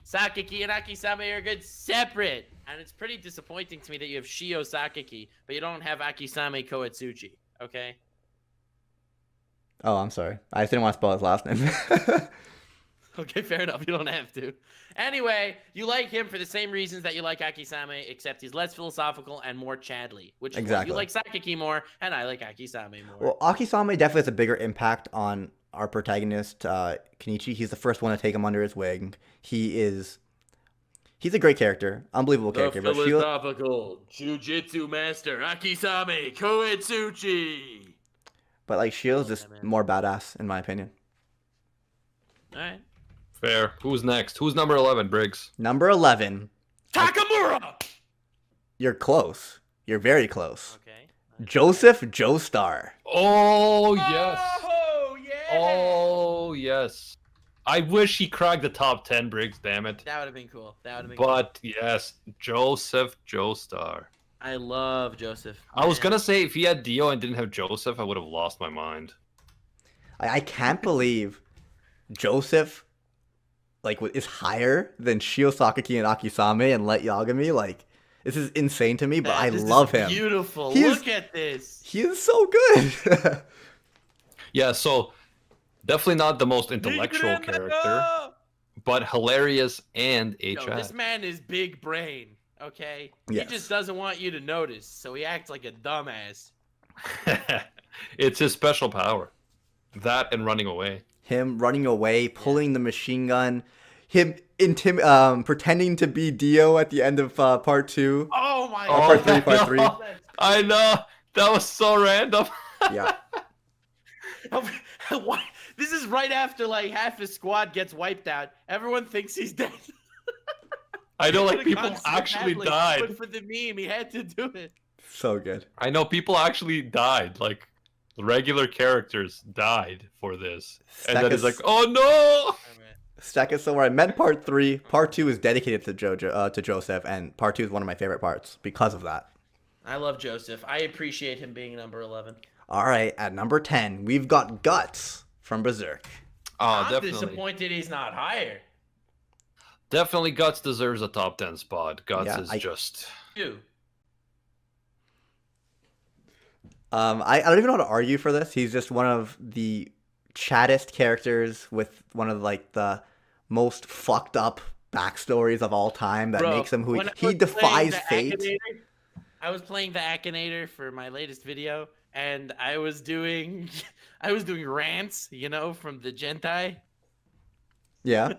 Sakaki and Akisame are good separate. And it's pretty disappointing to me that you have Shio Sakaki, but you don't have Akisame Koetsuchi, okay? Oh, I'm sorry. I just didn't want to spell his last name. Okay, fair enough. You don't have to. Anyway, you like him for the same reasons that you like Akisame, except he's less philosophical and more Chadley. Which is why Exactly. you like Sakaki more, and I like Akisame more. Well, Akisame definitely has a bigger impact on our protagonist, Kenichi. He's the first one to take him under his wing. He's a great character. Unbelievable character. The But Shio, philosophical Jujitsu master Akisame Koetsuchi. but like Shio's just man. more badass, in my opinion. All right. Fair. Who's next? Who's number 11, Briggs? Number 11. Takamura! You're close. You're very close. Okay. Joseph Joestar. Oh, yes. Oh, yeah! Oh, yes. I wish he cracked the top 10, Briggs, damn it. That would have been cool. But, yes, Joseph Joestar. I love Joseph. I was Man. gonna say, if he had Dio and didn't have Joseph, I would have lost my mind. I can't believe Joseph is higher than Shio Sakaki and Akisame and Let Yagami. Like, this is insane to me, but I This is love him. Beautiful. He is- Look at this. He is so good. Yeah, so definitely not the most intellectual character, but hilarious and Yo, HI. this man is big brain, okay? Yes. He just doesn't want you to notice, so he acts like a dumbass. It's his special power. That and running away. Him running away, pulling the machine gun, him pretending to be Dio at the end of part 2. Oh my Oh, god. part three. I know. That was so random. Yeah. What? This is right after like half his squad gets wiped out. Everyone thinks he's dead. I know, like, Could've people gone so actually badly, died. But for the meme, he had to do it. So good. I know people actually died. Like, regular characters died for this. And then it's like, oh no! Second, so where I meant part 3. Part 2 is dedicated to Joseph, and part 2 is one of my favorite parts because of that. I love Joseph. I appreciate him being number 11. All right, at number 10, we've got Guts from Berserk. Oh, I'm definitely. disappointed he's not higher. Definitely Guts deserves a top 10 spot. Guts Yeah, is just... You. I don't even know how to argue for this. He's just one of the chattest characters with one of the most fucked up backstories of all time that makes him who when I he was defies playing the fate. Akinator- I was playing the Akinator for my latest video, and I was doing rants, from the Gentai. Yeah.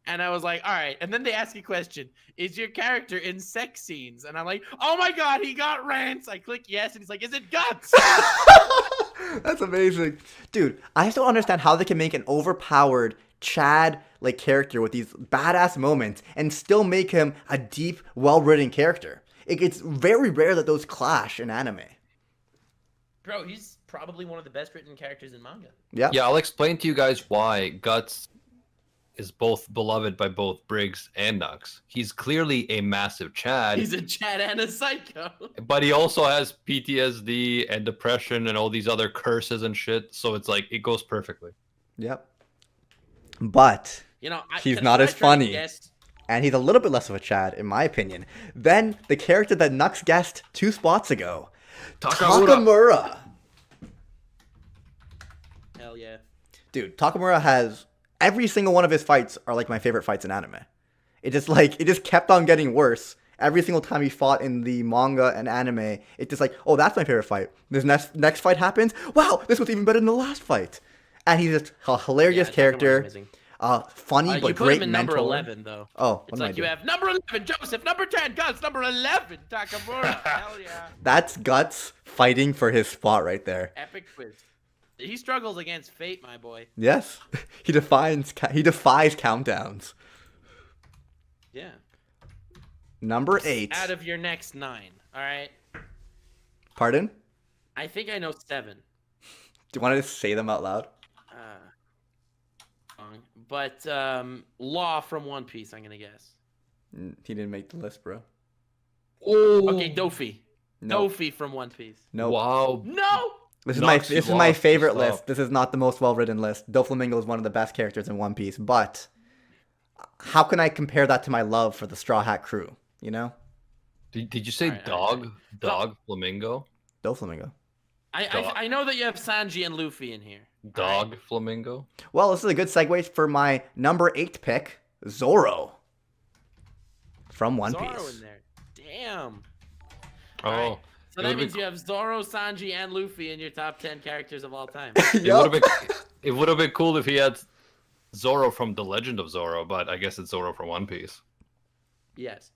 And I was like, all right. And then they ask a question. Is your character in sex scenes? And I'm like, oh my God, he got rants. I click yes. And he's like, is it Guts? That's amazing. Dude, I just don't understand how they can make an overpowered Chad character with these badass moments and still make him a deep, well-written character. It's very rare that those clash in anime. Bro, he's probably one of the best written characters in manga. Yeah. Yeah, I'll explain to you guys why Guts is both beloved by both Briggs and Nux. He's clearly a massive Chad. He's a Chad and a psycho. But he also has PTSD and depression and all these other curses and shit. So it's like, it goes perfectly. Yep. But You know, he's can not I as try to funny. guess? And he's a little bit less of a Chad, in my opinion, than the character that Nux guessed 2 spots ago. Takamura. Hell yeah. Dude, Takamura has every single one of his fights are like my favorite fights in anime. It just kept on getting worse. Every single time he fought in the manga and anime, it's just like, oh, that's my favorite fight. This next fight happens. Wow, this was even better than the last fight. And he's just a hilarious Yeah, Takamura's character. amazing. Funny but you put great him in mentor. number 11 though. Oh, what It's am I like you doing? have number 11 Joseph, number 10 Guts, number 11 Takamura. Hell yeah. That's Guts fighting for his spot right there. Epic quiz. He struggles against fate, my boy. Yes, he defies countdowns. Yeah. Number 8. Out of your next 9. All right. Pardon? I think I know 7. Do you want to just say them out loud? But Law from One Piece, I'm gonna guess. He didn't make the list, bro. Oh, Okay, Dofi. No. Dofi from One Piece. No. wow. No. This is Nux, my you this is my lost. favorite Stop. list. This is not the most well-written list. Doflamingo is one of the best characters in One Piece, but how can I compare that to my love for the Straw Hat Crew? You know, Did you say Alright, dog? Dog flamingo? Doflamingo. I know that you have Sanji and Luffy in here. Dog flamingo? Well, this is a good segue for my number 8 pick, Zoro, from One Zoro Piece. in there. Damn. Oh. Alright. So It that would've means been- you have Zoro, Sanji, and Luffy in your top 10 characters of all time. Yup. It would have been cool if he had Zoro from The Legend of Zoro, but I guess it's Zoro from One Piece. Yes.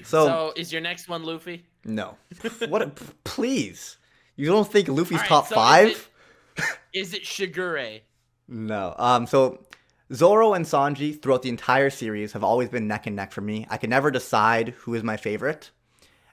So, So is your next one Luffy? no. Please. You don't think Luffy's Alright, top so 5? Is it Shigure? No. So Zoro and Sanji throughout the entire series have always been neck and neck for me. I can never decide who is my favorite.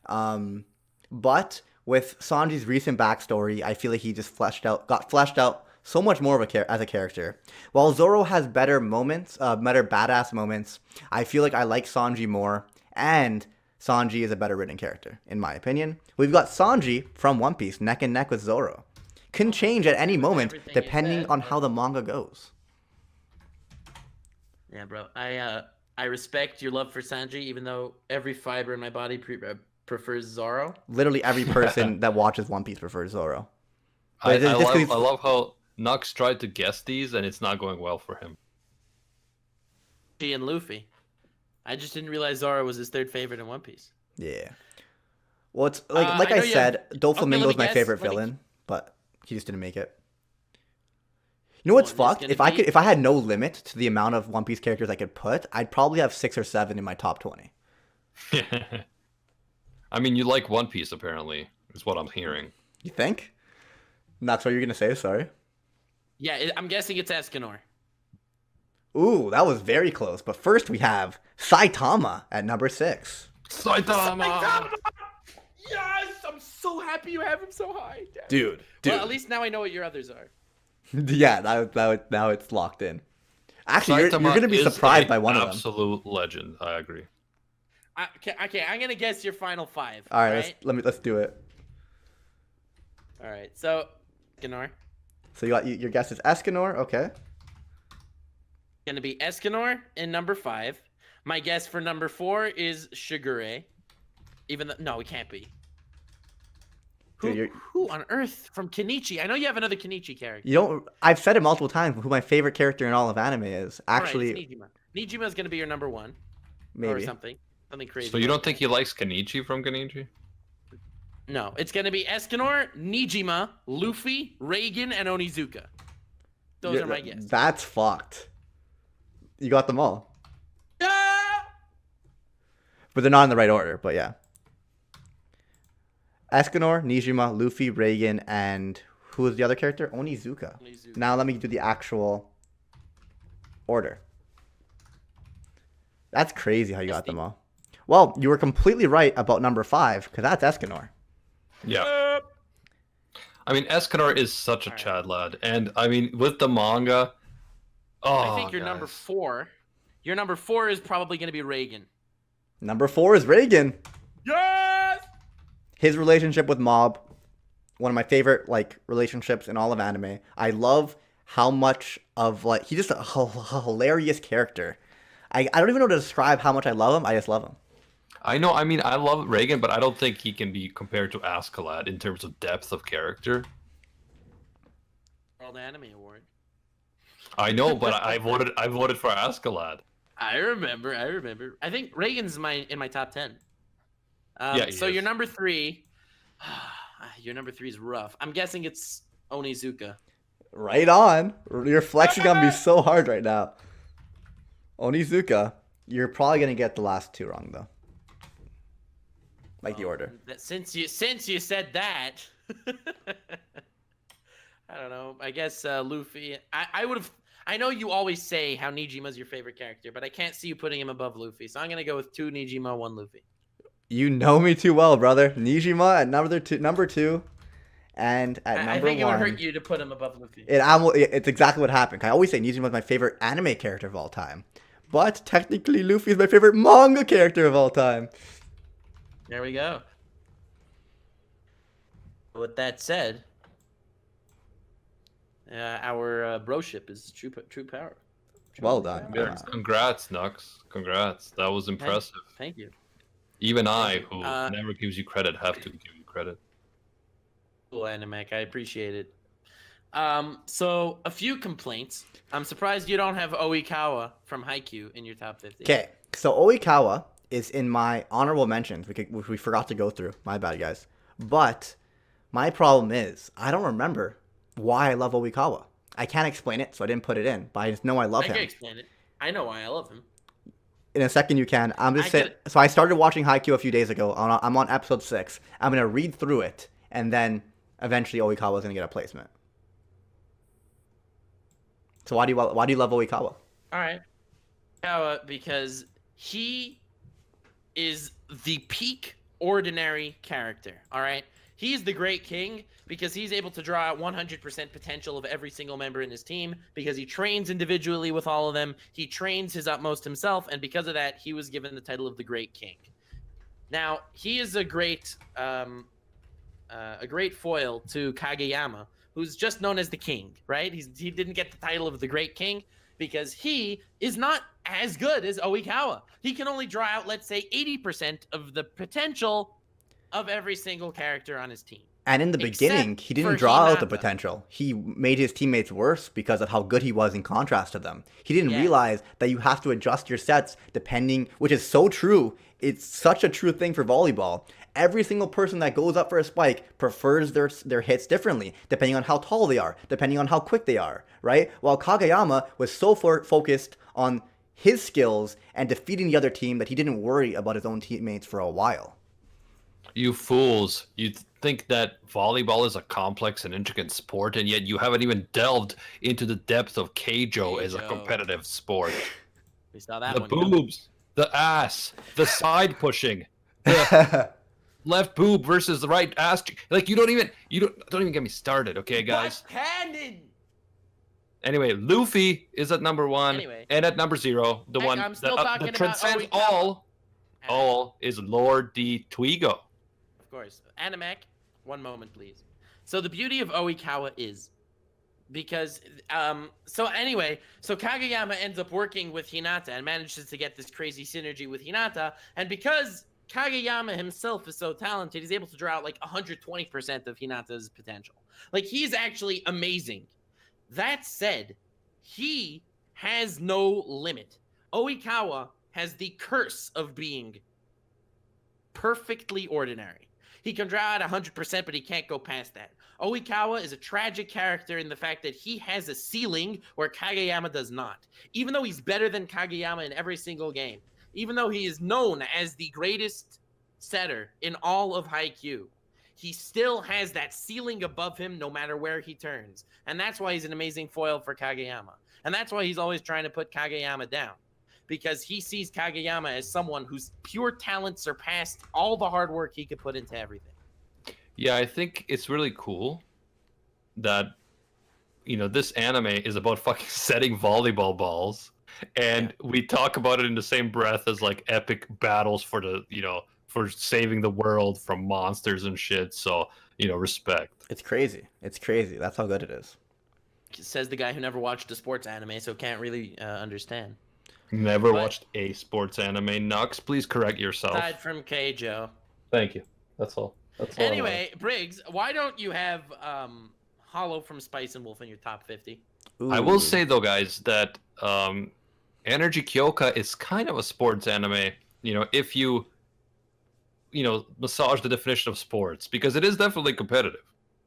But with Sanji's recent backstory, I feel like he just got fleshed out so much more of as a character. While Zoro has better moments, better badass moments, I feel like I like Sanji more, and Sanji is a better written character, in my opinion. We've got Sanji from One Piece neck and neck with Zoro. Can change at any moment everything you depending said, on but- how the manga goes. Yeah, bro. I respect your love for Sanji, even though every fiber in my body prefers Zoro. Literally every person that watches One Piece prefers Zoro. I, But it's I, just 'cause love, he's- I love how Nux tried to guess these, and it's not going well for him. She and Luffy. I just didn't realize Zoro was his third favorite in One Piece. Yeah. Well, it's like I I know you said, have- Doflamingo let is me my guess, favorite let me- villain, but he just didn't make it. You know what's One is fucked? gonna be- If I had no limit to the amount of One Piece characters I could put, I'd probably have 6 or 7 in my top 20. I mean, you like One Piece, apparently, is what I'm hearing. You think? And that's what you're gonna say. Sorry. Yeah, I'm guessing it's Escanor. Ooh, that was very close. But first we have Saitama at number 6. Saitama! Yes! I'm so happy you have him so high. Damn. Dude. Well, at least now I know what your others are. Yeah, now it's locked in. Actually, you're Saitama gonna be is surprised a by one of them. Absolute legend. I agree. Okay, I'm gonna guess your final 5. All right, let's do it. All right, so Escanor. So your guess is Escanor, okay? Gonna be Escanor in number 5. My guess for number 4 is Shigure. Even though no, it can't be. Dude, Who on earth from Kenichi? I know you have another Kenichi character. You don't. I've said it multiple times. Who my favorite character in all of anime is actually All right, it's Nijima. Nijima is gonna be your number 1 or maybe. something crazy. So you like don't think that. he likes Kenichi from Kenichi? No, it's gonna be Escanor, Nijima, Luffy, Reagan, and Onizuka. Those are my guesses. That's fucked. You got them all, Ah! but they're not in the right order. But yeah, Escanor, Nijima, Luffy, Reagan, and who was the other character? Onizuka. Onizuka. Now let me do the actual order. That's crazy how you got them all. Well, you were completely right about number 5 because that's Escanor. Yeah. I mean, Escanor is such a Alright. Chad lad, and I mean, with the manga, Oh, I think your number guys. 4. Your number 4 is probably going to be Reagan. Number 4 is Reagan. Yes. His relationship with Mob, one of my favorite like relationships in all of anime. I love how much of like he's just a hilarious character. I don't even know how to describe how much I love him. I just love him. I know. I mean, I love Reagan, but I don't think he can be compared to Askeladd in terms of depth of character. World Anime Award. I know, but I voted for Askeladd. I remember. I think Reagan's in my top 10. Yeah, he so is. your number 3. Your number 3 is rough. I'm guessing it's Onizuka. Right on. You're flexing on me so hard right now. Onizuka. You're probably gonna get the last 2 wrong though. Like the order. Since you said that, I don't know. I guess Luffy. I would have. I know you always say how Nijima's your favorite character, but I can't see you putting him above Luffy. So I'm gonna go with 2 Nijima, 1 Luffy. You know me too well, brother. Nijima at number 2, and at number 1. I think it would hurt you to put him above Luffy. It's exactly what happened. I always say Nijima is my favorite anime character of all time, but technically Luffy is my favorite manga character of all time. There we go. With that said, our broship is true power. Well done. Congrats, Nux. Congrats. That was impressive. Thank you. Even I, who never gives you credit, have to give you credit. Cool, Animac. I appreciate it. So a few complaints. I'm surprised you don't have Oikawa from Haikyuu in your top 50. Okay, so Oikawa is in my honorable mentions, which we forgot to go through. My bad, guys. But my problem is I don't remember why I love Oikawa. I can't explain it, so I didn't put it in. But I just know I love him. I can explain it. I know why I love him. In a second, you can. I'm just saying. So I started watching Haikyuu a few days ago. I'm on episode 6. I'm gonna read through it, and then eventually Oikawa is gonna get a placement. So why do you love Oikawa? All right, because he is the peak ordinary character. All right, he's the great king because he's able to draw out 100% potential of every single member in his team because he trains individually with all of them. He trains his utmost himself, and because of that, he was given the title of the Great King. Now, he is a great foil to Kageyama, who's just known as the King, right? He didn't get the title of the Great King because he is not as good as Oikawa. He can only draw out, let's say, 80% of the potential of every single character on his team. And in the beginning, he didn't draw out the potential. He made his teammates worse because of how good he was in contrast to them. He didn't realize that you have to adjust your sets depending, which is so true. It's such a true thing for volleyball. Every single person that goes up for a spike prefers their hits differently, depending on how tall they are, depending on how quick they are, right? While Kageyama was so focused on his skills and defeating the other team that he didn't worry about his own teammates for a while. You fools. You think that volleyball is a complex and intricate sport, and yet you haven't even delved into the depth of Keijo as a competitive sport. We saw that the one. Boobs, the ass, the side pushing, the left boob versus the right ass. Like don't even get me started, okay, guys? Cannon. Anyway, Luffy is at number 1, and at number 0, the one I'm still talking that transcends about all is Lord D. Twigo. Of course. Animac, one moment, please. So the beauty of Oikawa is because so Kageyama ends up working with Hinata and manages to get this crazy synergy with Hinata, and because Kageyama himself is so talented, he's able to draw out like 120% of Hinata's potential. Like, he's actually amazing. That said, he has no limit. Oikawa has the curse of being perfectly ordinary. He can draw out 100%, but he can't go past that. Oikawa is a tragic character in the fact that he has a ceiling where Kageyama does not. Even though he's better than Kageyama in every single game, even though he is known as the greatest setter in all of Haikyuu, he still has that ceiling above him no matter where he turns. And that's why he's an amazing foil for Kageyama. And that's why he's always trying to put Kageyama down. Because he sees Kageyama as someone whose pure talent surpassed all the hard work he could put into everything. Yeah, I think it's really cool that this anime is about fucking setting volleyball balls, and we talk about it in the same breath as like epic battles for for saving the world from monsters and shit. So, respect. It's crazy. It's crazy. That's how good it is. Says the guy who never watched a sports anime, so can't really understand. Never watched a sports anime. Nux, please correct yourself. Aside from Keijo. Thank you. That's all. Anyway, Briggs, why don't you have Hollow from Spice and Wolf in your top 50? Ooh. I will say though, guys, that Energy Kyoka is kind of a sports anime. If you massage the definition of sports, because it is definitely competitive,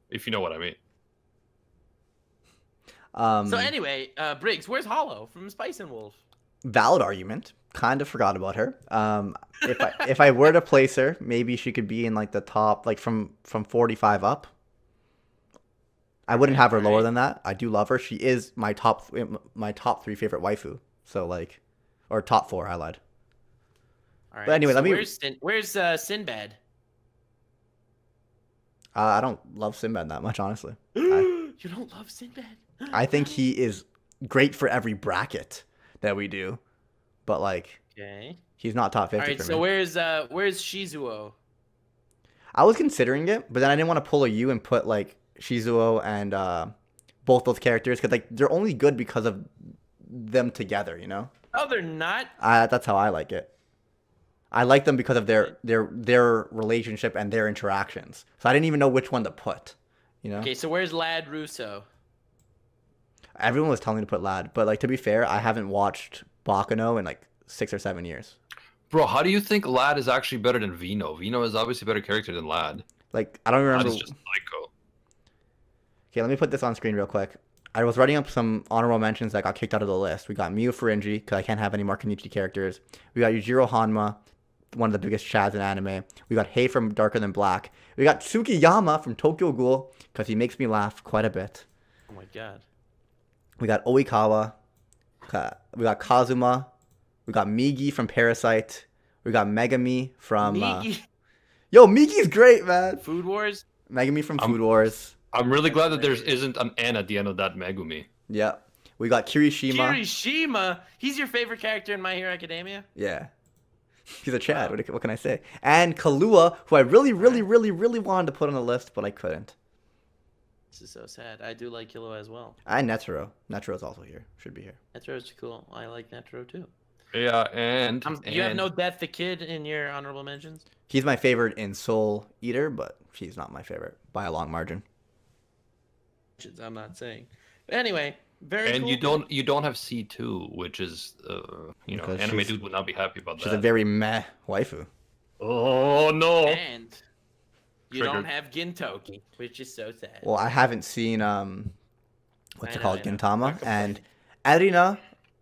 if you know what I mean. So anyway, Briggs, where's Hollow from Spice and Wolf? Valid argument. Kind of forgot about her. If I were to place her, maybe she could be in like the top, like from 45 up. I wouldn't have her lower than that. I do love her. She is my top 3 favorite waifu. So like, or top 4. I lied. All right. But anyway, so where's Sinbad? I don't love Sinbad that much, honestly. You don't love Sinbad? I think he is great for every bracket that we do, but like, he's not top 50. All right, for so me. where's Shizuo? I was considering it, but then I didn't want to pull a U and put like Shizuo and both those characters because like they're only good because of them together, Oh, they're not. That's how I like it. I like them because of their relationship and their interactions. So I didn't even know which one to put. Okay, so where's Lad Russo? Everyone was telling me to put Lad, but like to be fair, I haven't watched Baccano in like 6 or 7 years. Bro, how do you think Lad is actually better than Vino? Vino is obviously a better character than Lad. Like I don't remember. Lad is just psycho. Okay, let me put this on screen real quick. I was writing up some honorable mentions that got kicked out of the list. We got Miyu Furinji, because I can't have any more Kenichi characters. We got Yujiro Hanma, one of the biggest chads in anime. We got Hei from Darker Than Black. We got Tsukiyama from Tokyo Ghoul, because he makes me laugh quite a bit. Oh my god. We got Oikawa. We got Kazuma. We got Migi from Parasite. We got Megami from... Migi. Yo, Migi's great, man. Food Wars? Megami from Food Wars. I'm really glad that there isn't an N at the end of that Megumi. Yeah. We got Kirishima. Kirishima? He's your favorite character in My Hero Academia? Yeah. He's a Chad. What can I say? And Kahlua, who I really wanted to put on the list, but I couldn't. This is so sad. I do like Killua as well. And Netero. Netero's also here. Should be here. Netero's cool. I like Netero too. Yeah, and you have no Death the Kid in your honorable mentions? He's my favorite in Soul Eater, but she's not my favorite by a long margin. I'm not saying. But anyway, very and cool. you don't have C2, which is Because anime dude would not be happy about She's that. a very meh waifu. Oh no. And you Triggered. don't have Gintoki, which is so sad. Well, I haven't seen what's it called, I know. Gintama, Not and Erina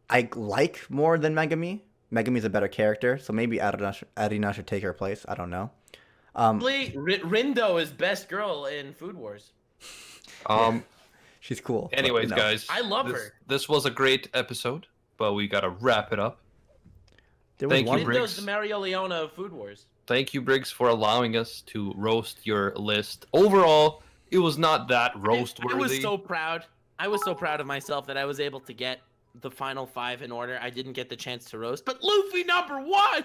I like more than Megami. Megami's a better character, so maybe Erina should take her place. I don't know. Rindo is best girl in Food Wars. She's cool. but, Anyways, guys, I love her. This was a great episode, but we gotta wrap it up. Thank you, Rindo's Briggs. the Mario Leona of Food Wars. Thank you, Briggs, for allowing us to roast your list. Overall, it was not that roast worthy. I was so proud. I was so proud of myself that I was able to get the final 5 in order. I didn't get the chance to roast, but Luffy #1,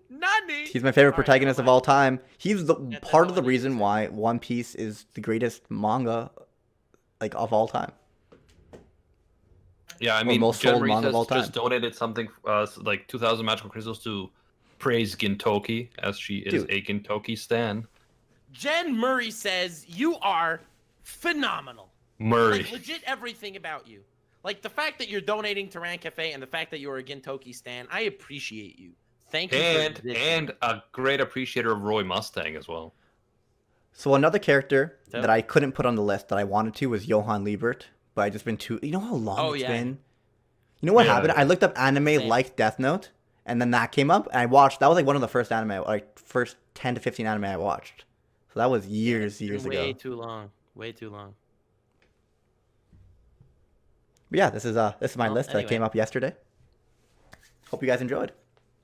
Nani. He's my favorite All right, protagonist never of mind. all time. He's the That's part all of the I need to reason say. why One Piece is the greatest manga, like of all time. Yeah, I mean, most Jen sold Reese manga of all has just time. donated something, like 2,000 magical crystals to praise Gintoki, as she is Dude. a Gintoki stan. Jen Murray says you are phenomenal. Murray. Like legit everything about you. Like the fact that you're donating to Rant Cafe and the fact that you're a Gintoki stan, I appreciate you. Thank you. And a great appreciator of Roy Mustang as well. So another character So? that I couldn't put on the list that I wanted to was Johann Liebert, but I just been too. You know how long Oh, it's yeah. been. You know what Yeah. happened? I looked up anime Same. like Death Note, and then that came up, and I watched. That was like one of the first anime, like first 10 to 15 anime I watched. So that was years ago. Way too long. Way too long. But yeah, this is my Well, list that came anyway. up yesterday. Hope you guys enjoyed.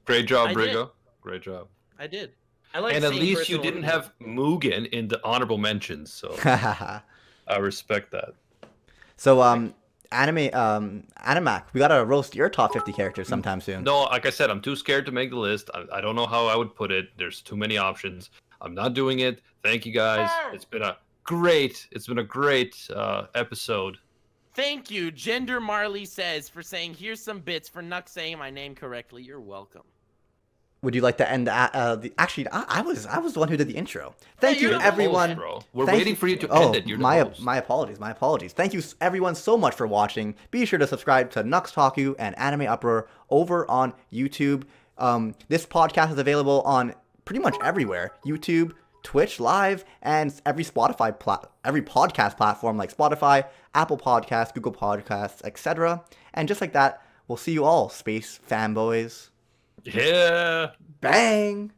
Great job, I did. Brigo. Great job. I did. I like. And at seeing least you personal didn't reviews. have Mugen in the honorable mentions, so I respect that. So Animac, we gotta roast your top 50 characters sometime soon. No, like I said, I'm too scared to make the list. I don't know how I would put it. There's too many options. I'm not doing it. Thank you guys. It's been a great episode. Thank you, Gender Marley says, for saying here's some bits for Nux saying my name correctly. You're welcome. Would you like to end actually, I was the one who did the intro. Thank you, you're the everyone. Host, bro. We're waiting for you to end it. You're my the host. my apologies. Thank you, everyone, so much for watching. Be sure to subscribe to Nux Taku and Anime Uproar over on YouTube. This podcast is available on pretty much everywhere: YouTube, Twitch Live, and every podcast platform like Spotify, Apple Podcasts, Google Podcasts, etc. And just like that, we'll see you all, space fanboys. Yeah. Bang!